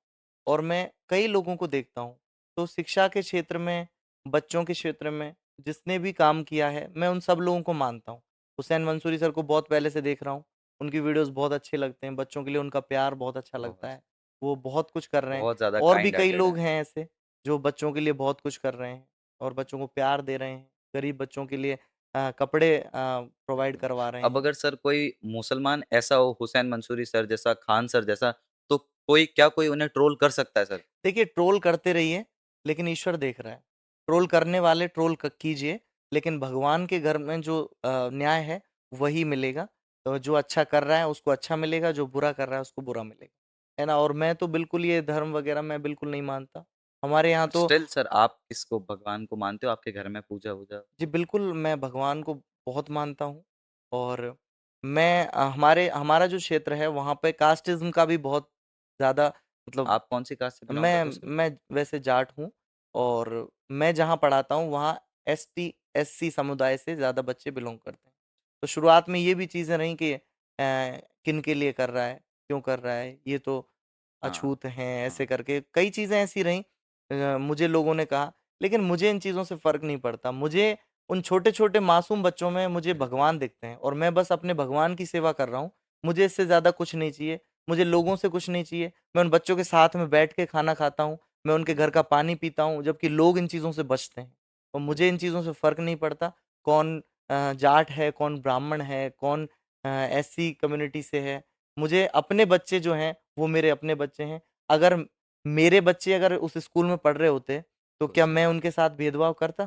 और मैं कई लोगों को देखता हूँ। तो शिक्षा के क्षेत्र में, बच्चों के क्षेत्र में जिसने भी काम किया है, मैं उन सब लोगों को मानता हूँ। हुसैन मंसूरी सर को बहुत पहले से देख रहा हूँ। उनकी वीडियोज़ बहुत अच्छे लगते हैं, बच्चों के लिए उनका प्यार बहुत अच्छा लगता बहुत, है। वो बहुत कुछ कर रहे हैं बहुत ज़्यादा और भी काइंड कई हार्टेड लोग हैं। हैं ऐसे, जो बच्चों के लिए बहुत कुछ कर रहे हैं। और बच्चों को प्यार दे रहे हैं, गरीब बच्चों के लिए कपड़े प्रोवाइड बिल्कुल। करवा रहे अब हैं। अगर सर कोई मुसलमान ऐसा हो हुसैन मंसूरी सर जैसा, खान सर जैसा, तो कोई उन्हें ट्रोल कर सकता है सर? देखिए, ट्रोल करते रहिए, लेकिन ईश्वर देख रहा है। ट्रोल करने वाले ट्रोल कीजिए, लेकिन भगवान के घर में जो न्याय है वही मिलेगा। तो जो अच्छा कर रहा है उसको अच्छा मिलेगा, जो बुरा कर रहा है उसको बुरा मिलेगा, है ना? और मैं तो बिल्कुल ये धर्म वगैरह मैं बिल्कुल नहीं मानता। हमारे यहाँ बट तो स्टिल सर आप किसको भगवान को मानते हो? आपके घर में पूजा-वूजा? जी, बिल्कुल, मैं भगवान को बहुत मानता हूँ। और मैं हमारे हमारा जो क्षेत्र है वहाँ पे कास्टिज़्म का भी बहुत ज़्यादा मतलब आप कौन-सी कास्ट से बिलॉन्ग मैं करते हो सर? मैं वैसे जाट हूँ। और मैं जहाँ पढ़ाता हूँ वहाँ एसटी, एससी समुदाय से ज़्यादा बच्चे बिलॉन्ग करते हैं। तो शुरुआत में ये भी चीज़ें रहीं कि किन के लिए कर रहा है? क्यों कर रहा है? ये तो हाँ, अछूत हैं, हाँ। ऐसे करके कई चीज़ें ऐसी रहीं। मुझे लोगों ने कहा, लेकिन मुझे इन चीज़ों से फ़र्क नहीं पड़ता। मुझे उन छोटे-छोटे मासूम बच्चों में मुझे बिल्कुल, भगवान दिखते हैं और मैं बस अपने भगवान की सेवा कर रहा हूँ। मुझे इससे ज़्यादा कुछ नहीं चाहिए, मुझे लोगों से कुछ नहीं चाहिए। मैं उन बच्चों के साथ में बैठ के खाना खाता हूँ, मैं उनके घर का पानी पीता हूँ, जबकि लोग इन चीज़ों से बचते हैं। और मुझे इन बिल्कुल। चीज़ों से फ़र्क नहीं पड़ता, कौन जाट है, कौन ब्राह्मण है, कौन एससी कम्युनिटी से है। मुझे अपने बच्चे जो हैं, वो मेरे अपने बच्चे हैं। अगर मेरे बच्चे अगर उस स्कूल में पढ़ रहे होते, तो बिल्कुल क्या सर। मैं उनके साथ भेदभाव करता?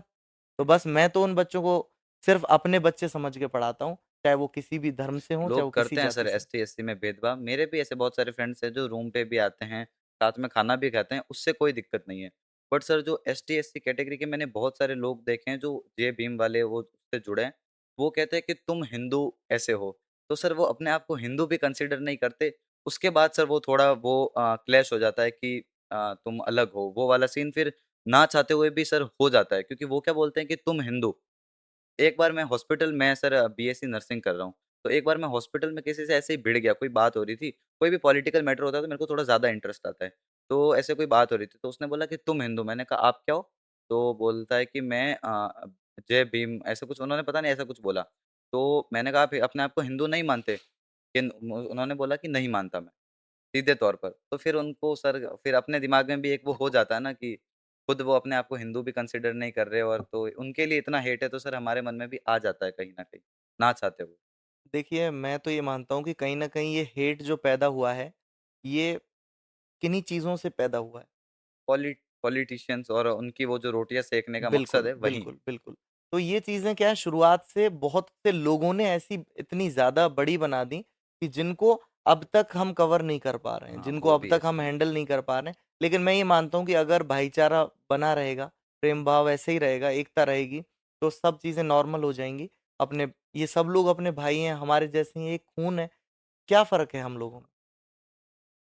तो बस मैं तो उन बच्चों को सिर्फ़ अपने बच्चे समझ के पढ़ाता हूँ, चाहे वो किसी भी धर्म से हों, चाहे वो लोग किसी करते हैं जाति सर से हों। एसटी-एससी में भेदभाव। मेरे भी ऐसे बहुत सारे फ्रेंड्स हैं जो रूम पे भी आते हैं, साथ में खाना भी खाते हैं, उससे कोई दिक्कत नहीं है। बट सर जो एसटी-एससी कैटेगरी के मैंने बहुत सारे लोग देखे हैं जो जय भीम वाले वो उससे जुड़े हैं, वो कहते हैं कि तुम हिंदू ऐसे हो। तो सर वो अपने आप को हिंदू भी कंसिडर नहीं करते। उसके बाद सर वो थोड़ा वो क्लैश हो जाता है कि तुम अलग हो। वो वाला सीन फिर ना चाहते हुए भी सर हो जाता है क्योंकि वो क्या बोलते हैं कि तुम हिंदू। एक बार मैं हॉस्पिटल में सर बीएससी नर्सिंग कर रहा हूँ। तो एक बार मैं हॉस्पिटल में किसी से ऐसे ही भिड़ गया, कोई बात हो रही थी। कोई भी पॉलिटिकल मैटर होता है तो मेरे को थोड़ा ज़्यादा इंटरेस्ट आता है। तो ऐसे कोई बात हो रही थी तो उसने बोला कि तुम हिंदू, मैंने कहा आप क्या हो? तो बोलता है कि मैं जय भीम ऐसा कुछ उन्होंने पता नहीं ऐसा कुछ बोला। तो मैंने कहा आप अपने आप को हिंदू नहीं मानते? किन उन्होंने बोला कि नहीं मानता मैं। सीधे तौर पर। तो फिर उनको सर फिर अपने दिमाग में भी एक वो हो जाता है ना कि खुद वो अपने आप को हिंदू भी कंसिडर नहीं कर रहे और तो उनके लिए इतना हेट है तो सर हमारे मन में भी आ जाता है कहीं न कहीं, ना चाहते हुए। देखिए, मैं तो ये मानता हूँ कि कहीं न कहीं ये हेट जो पैदा हुआ है, ये किन्हीं चीज़ों से पैदा हुआ है। पॉलिटिशियंस और उनकी वो जो रोटियाँ सेकने का मकसद बिल्कुल, है वही। बिल्कुल, बिल्कुल। तो ये चीज़ें क्या है शुरुआत से बहुत से लोगों ने ऐसी इतनी ज़्यादा बड़ी बना दी कि जिनको अब तक हम कवर नहीं कर पा रहे हैं, हाँ, जिनको वो अब भी है तक हम सर। हैंडल नहीं कर पा रहे हैं। लेकिन मैं ये मानता हूँ कि अगर भाईचारा बना रहेगा, प्रेम भाव ऐसे ही रहेगा, एकता रहेगी, तो सब चीज़ें नॉर्मल हो जाएँगी। अपने ये सब लोग अपने भाई हैं, हमारे जैसे ही एक खून है, क्या फ़र्क है हम लोगों में?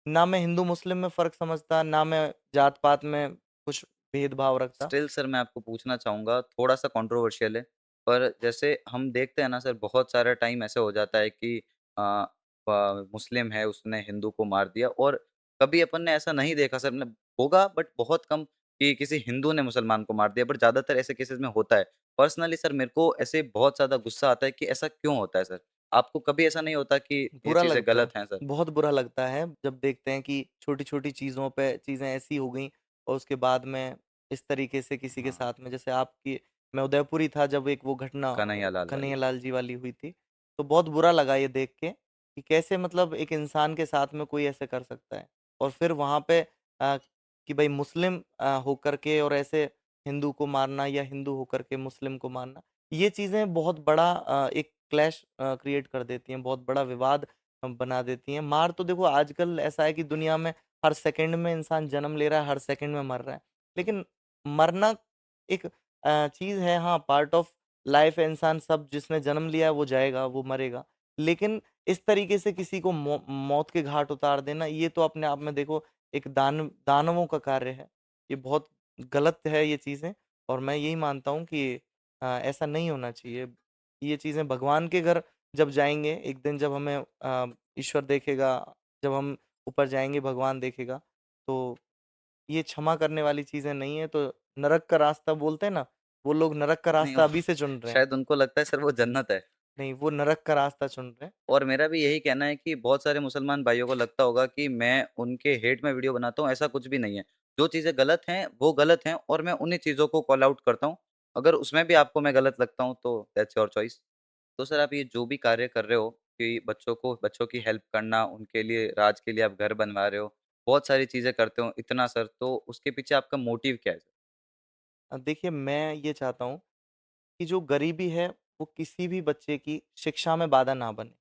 ना मैं हिंदू-मुस्लिम में फ़र्क समझता, ना मैं जात-पात में कुछ भेदभाव रखता। स्टिल सर मैं आपको पूछना चाहूँगा, थोड़ा-सा कंट्रोवर्शियल है, पर जैसे हम देखते हैं ना सर बहुत सारा टाइम ऐसा हो जाता है कि अ, मुस्लिम है उसने हिंदू को मार दिया और कभी अपन ने ऐसा नहीं देखा सर मतलब होगा बट बहुत कम कि किसी हिंदू ने मुसलमान को मार दिया, बट ज़्यादातर ऐसे केसेज़ में होता है। पर्सनली सर मेरे को ऐसे बहुत ज़्यादा गुस्सा आता है कि ऐसा क्यों होता है सर? आपको कभी ऐसा नहीं होता कि ये बुरा चीज़ें लगता है, गलत हैं सर? बहुत बुरा लगता है जब देखते हैं कि छोटी-छोटी चीज़ों पे चीज़ें ऐसी हो गई और उसके बाद में इस तरीके से किसी के हाँ, साथ में जैसे आपकी मैं उदयपुर ही था जब एक वो घटना कन्हैया लाल कन्हैया वाली। लाल जी वाली हुई थी, तो बहुत बुरा लगा ये देख के कि कैसे मतलब एक इंसान के साथ में कोई ऐसे कर सकता है। और फिर वहाँ पे कि भाई मुस्लिम होकर के और ऐसे हिंदू को मारना या हिंदू होकर के मुस्लिम को मारना, ये चीज़ें बहुत बड़ा एक क्लैश क्रिएट कर देती हैं, बहुत बड़ा विवाद बना देती हैं। मार तो देखो आजकल ऐसा है कि दुनिया में हर सेकंड में इंसान जन्म ले रहा है, हर सेकंड में मर रहा है। लेकिन मरना एक चीज़ है, हाँ, पार्ट ऑफ लाइफ है, इंसान सब जिसने जन्म लिया है वो जाएगा, वो मरेगा। लेकिन इस तरीके से किसी को मौत के घाट उतार देना, ये तो अपने आप में देखो एक दानवों का कार्य है। ये बहुत गलत है ये चीज़ें और मैं यही मानता हूँ कि ऐसा नहीं होना चाहिए। ये चीज़ें भगवान के घर जब जाएँगे, एक दिन जब हमें ईश्वर देखेगा, जब हम ऊपर जाएँगे भगवान देखेगा, तो ये क्षमा करने वाली चीज़ें नहीं है, तो नरक का रास्ता बोलते हैं ना, वो लोग नरक का नहीं रास्ता वो अभी से चुन रहे हैं। शायद उनको लगता है सर वो जन्नत है। नहीं, वो नरक का रास्ता चुन रहे हैं। और मेरा भी यही कहना है कि बहुत सारे मुसलमान भाइयों को लगता होगा कि मैं उनके हेट में वीडियो बनाता हूँ, ऐसा कुछ भी नहीं है। जो चीज़ें गलत हैं, वो गलत हैं और मैं उन्हीं चीज़ों को कॉल आउट करता हूँ। अगर उसमें भी आपको मैं गलत लगता हूँ तो दैट्स योर चॉइस। तो सर आप ये जो भी कार्य कर रहे हो कि बच्चों की हेल्प करना, उनके लिए राज के लिए आप घर बनवा रहे हो, बहुत सारी चीज़ें करते हो इतना सर, तो उसके पीछे आपका मोटिव क्या है सर? देखिए मैं ये चाहता हूँ कि जो गरीबी है वो किसी भी बच्चे की शिक्षा में बाधा ना बने।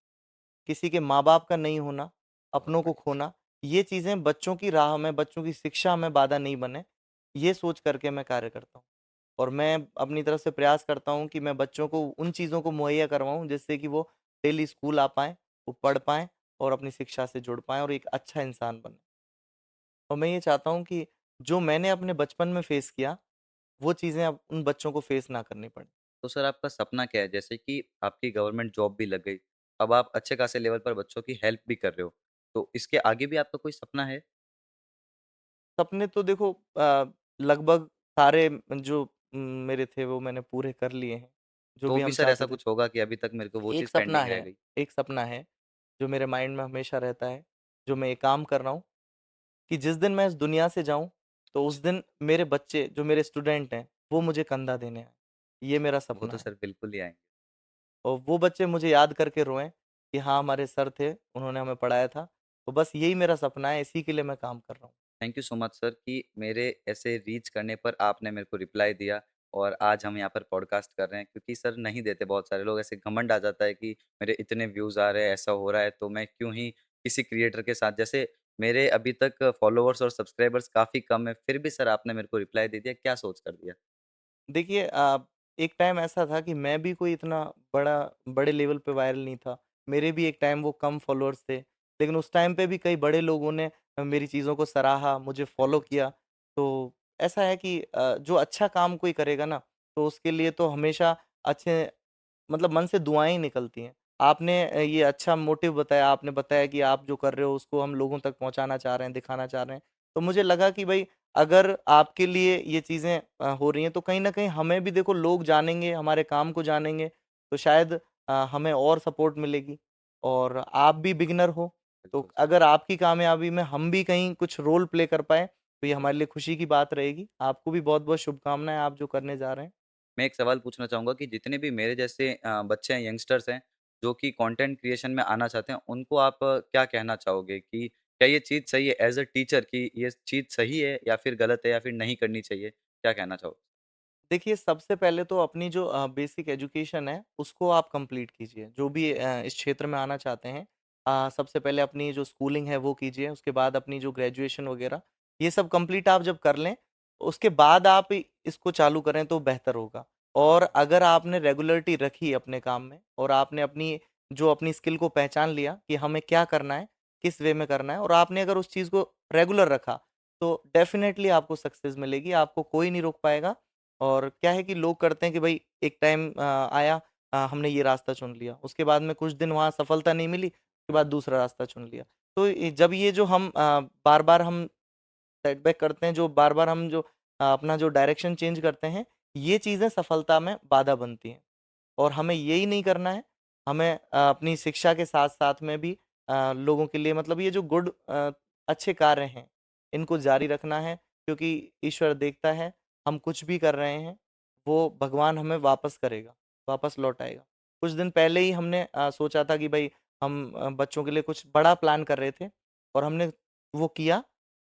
किसी के माँ-बाप का नहीं होना, बहुत अपनों को बढ़िया। खोना, ये चीज़ें बच्चों की राह में, बच्चों की शिक्षा में बाधा नहीं बने, ये सोच कर के मैं कार्य करता हूँ। और मैं अपनी तरफ से प्रयास करता हूँ कि मैं बच्चों को उन चीज़ों को मुहैया करवाऊँ जिससे कि वो डेली स्कूल आ पाएँ, वो पढ़ पाएँ और अपनी शिक्षा से जुड़ पाएँ और एक अच्छा इंसान बनें। और मैं ये चाहता हूँ कि जो मैंने अपने बचपन में फ़ेस किया, वो चीज़ें अब उन बच्चों को फ़ेस ना करनी पड़ें। तो सर आपका सपना क्या है? जैसे कि आपकी गवर्नमेंट जॉब भी लग गई, अब आप अच्छे खासे लेवल पर बच्चों की हेल्प भी कर रहे हो, तो इसके आगे भी आपका कोई सपना है? सपने तो देखो लगभग सारे जो मेरे थे वो मैंने पूरे कर लिए हैं, जो तो भी भी हम सर ऐसा चाहते थे। कुछ होगा कि अभी तक मेरे को वो एक चीज़ सपना पेंडिंग रह है गई? एक सपना है, जो मेरे माइंड में हमेशा रहता है, जो मैं ये काम कर रहा हूँ कि जिस दिन मैं इस दुनिया से जाऊँ, तो उस दिन मेरे बच्चे जो मेरे स्टूडेंट हैं, वो मुझे कंधा देने आएँ। ये मेरा वो सपना तो है। सर बिल्कुल ही आएँगे। और वो बच्चे मुझे याद करके रोएँ कि हाँ, हमारे सर थे, उन्होंने हमें पढ़ाया था। तो बस यही मेरा सपना है, इसी के लिए मैं काम कर रहा हूँ। Thank you so much sir कि मेरे ऐसे रीच करने पर आपने मेरे को रिप्लाई दिया और आज हम यहाँ पर पॉडकास्ट कर रहे हैं क्योंकि सर नहीं देते बहुत सारे लोग ऐसे घमंड आ जाता है कि मेरे इतने व्यूज़ आ रहे हैं, ऐसा हो रहा है तो मैं क्यों ही किसी क्रिएटर के साथ जैसे मेरे अभी तक फॉलोवर्स और सब्सक्राइबर्स काफ़ी कम है, फिर भी सर आपने मेरे को रिप्लाई दे दिया, क्या सोच कर दिया? देखिए एक टाइम ऐसा था कि मैं भी कोई इतना बड़े लेवल पे वायरल नहीं था। मेरे भी एक टाइम वो कम फॉलोअर्स थे। लेकिन उस टाइम पे भी कई बड़े लोगों ने मेरी चीज़ों को सराहा, मुझे फ़ॉलो बिल्कुल सर, किया। तो ऐसा है कि जो अच्छा काम कोई करेगा ना, तो उसके लिए तो हमेशा अच्छे मतलब मन से दुआएँ ही निकलती हैं। आपने ये अच्छा मोटिव बताया, आपने बताया कि आप जो कर रहे हो उसको हम लोगों तक पहुँचाना चाह रहे हैं, दिखाना चाह रहे हैं। तो मुझे लगा कि भई अगर आपके लिए ये चीज़ें हो रही हैं तो कहीं न कहीं हमें भी देखो लोग जानेंगे, हमारे काम को जानेंगे, तो शायद हमें और सपोर्ट मिलेगी। और आप भी बिगिनर हो, तो बिल्कुल सर। अगर आपकी कामयाबी में हम भी कहीं कुछ रोल प्ले कर पाएँ, तो ये हमारे लिए खुशी की बात रहेगी। आपको भी बहुत-बहुत शुभकामनाएँ आप जो करने जा रहे हैं। मैं एक सवाल पूछना चाहूँगा कि जितने भी मेरे जैसे बच्चे हैं, यंगस्टर्स हैं, जो कि कंटेंट क्रिएशन में आना चाहते हैं, उनको आप क्या कहना चाहोगे कि क्या ये चीज़ सही है एज़ अ टीचर कि ये चीज़ सही है या फिर गलत है या फिर नहीं करनी चाहिए? क्या कहना चाहोगे? देखिए, सबसे पहले तो अपनी जो बेसिक एजुकेशन है, उसको आप कंप्लीट कीजिए। जो भी इस क्षेत्र में आना चाहते हैं सबसे पहले अपनी जो स्कूलिंग है, वो कीजिए। उसके बाद अपनी जो ग्रेजुएशन वगैरह, ये सब कंप्लीट आप जब कर लें, उसके बाद आप इसको चालू करें, तो बेहतर होगा। और हाँ, अगर आपने रेगुलरिटी रखी अपने काम में और आपने अपनी स्किल को पहचान लिया कि हमें क्या करना है, किस वे में करना है और आपने अगर उस चीज़ को रेगुलर रखा, तो डेफ़िनेटली आपको सक्सेस मिलेगी। आपको कोई नहीं रोक पाएगा। और क्या है कि लोग करते हैं कि भाई एक टाइम आया हमने ये रास्ता चुन लिया। उसके बाद में कुछ दिन वहाँ सफलता नहीं मिली, उसके बाद दूसरा रास्ता चुन लिया। तो जब ये जो हम बार-बार हम सेटबैक करते हैं, जो बार-बार हम जो अपना जो डायरेक्शन चेंज करते हैं, ये चीज़ें सफलता में बाधा बनती हैं। और हमें यही नहीं करना है, हमें अपनी शिक्षा के साथ-साथ में भी लोगों के लिए मतलब ये जो अच्छे कार्य हैं, इनको जारी रखना है क्योंकि ईश्वर देखता है, हम कुछ भी कर रहे हैं, वो भगवान हमें वापस करेगा, वापस लौटाएगा। कुछ दिन पहले ही हमने सोचा था कि भई हम बच्चों के लिए कुछ बड़ा प्लान कर रहे थे और हमने वो किया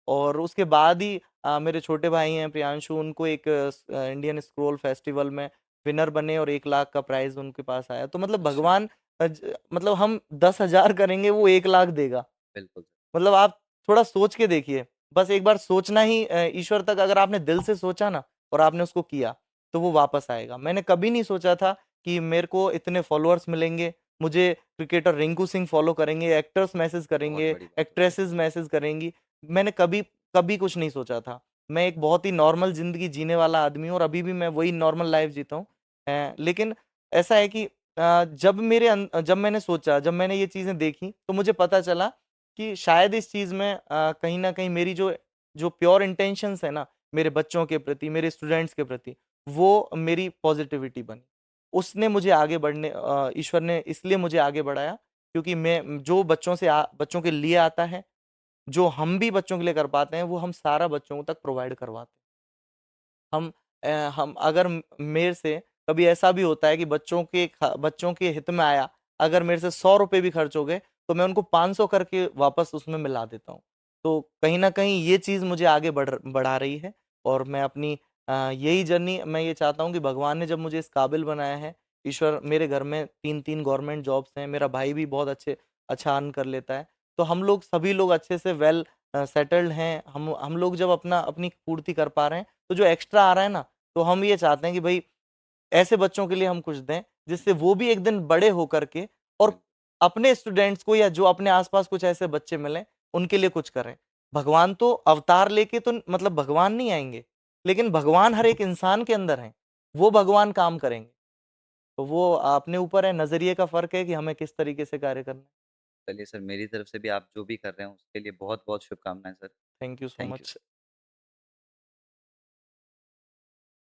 और उसके बाद ही मेरे छोटे भाई हैं प्रियांशु उनको एक इंडियन स्क्रॉल फेस्टिवल में विनर बने और 1 लाख का प्राइज़ उनके पास आया। तो मतलब अच्छा, भगवान मतलब हम 10,000 करेंगे वो 1 लाख देगा। बिल्कुल। मतलब आप थोड़ा सोच के देखिए। बस एक बार सोचना ही ईश्वर तक अगर आपने दिल से सोचा ना और आपने उसको किया, तो वो वापस आएगा। मैंने कभी नहीं सोचा था कि मेरे को इतने फॉलोअर्स मिलेंगे, मुझे क्रिकेटर रिंकू सिंह फॉलो करेंगे, एक्टर्स मैसेज बहुत करेंगे, बड़ी बात होती है। एक्ट्रेसेस मैसेज करेंगी। मैंने कभी कभी कुछ नहीं सोचा था। मैं एक बहुत ही नॉर्मल ज़िंदगी जीने वाला आदमी हूँ और अभी भी मैं वही नॉर्मल लाइफ़ जीता हूँ। लेकिन ऐसा है कि जब मैंने सोचा, जब मैंने ये चीज़ें देखी, तो मुझे पता चला कि शायद इस चीज़ में कहीं न कहीं मेरी जो जो प्योर इंटेंशंस है ना, मेरे बच्चों के प्रति, मेरे स्टूडेंट्स के प्रति, वो मेरी पॉज़िटिविटी बनी। उसने मुझे आगे ईश्वर ने इसलिए मुझे आगे बढ़ाया क्योंकि मैं जो बच्चों के लिए आता है जो हम भी बच्चों के लिए कर पाते हैं, वो हम सारा बच्चों तक प्रोवाइड करवाते हैं। हम अगर मेरे से कभी ऐसा भी होता है कि बच्चों के हित में आया, अगर मेरे से ₹100 भी खर्च हो गए, तो मैं उनको 500 करके वापस उसमें मिला देता हूँ। तो कहीं न कहीं ये चीज़ मुझे आगे बढ़ा रही है और मैं अपनी यही जर्नी मैं ये चाहता हूँ कि भगवान ने जब मुझे इस काबिल बनाया है, ईश्वर मेरे घर में 3-3 गवर्नमेंट जॉब्स हैं, मेरा भाई भी बहुत अच्छा अर्न कर लेता है। तो हम लोग सभी लोग अच्छे से सेटल्ड हैं। हम लोग जब अपनी पूर्ति कर पा रहे हैं, तो जो एक्स्ट्रा आ रहा है ना, तो हम ये चाहते हैं कि भई ऐसे बच्चों के लिए हम कुछ दें, जिससे वो भी एक दिन बड़े होकर के और बिल्कुल। अपने स्टूडेंट्स को या जो अपने आस-पास कुछ ऐसे बच्चे मिलें, उनके लिए कुछ करें। भगवान तो अवतार लेके तो मतलब भगवान नहीं आएँगे, लेकिन भगवान हर एक इंसान के अंदर हैं, वो भगवान काम करेंगे। तो वो अपने ऊपर है, नज़रिए का फ़र्क है कि हमें किस तरीके से कार्य करना है। चलिए सर, मेरी तरफ से भी आप जो भी कर रहे हैं उसके लिए बहुत-बहुत शुभकामनाएँ sir. Thank you so thank you much. Sir.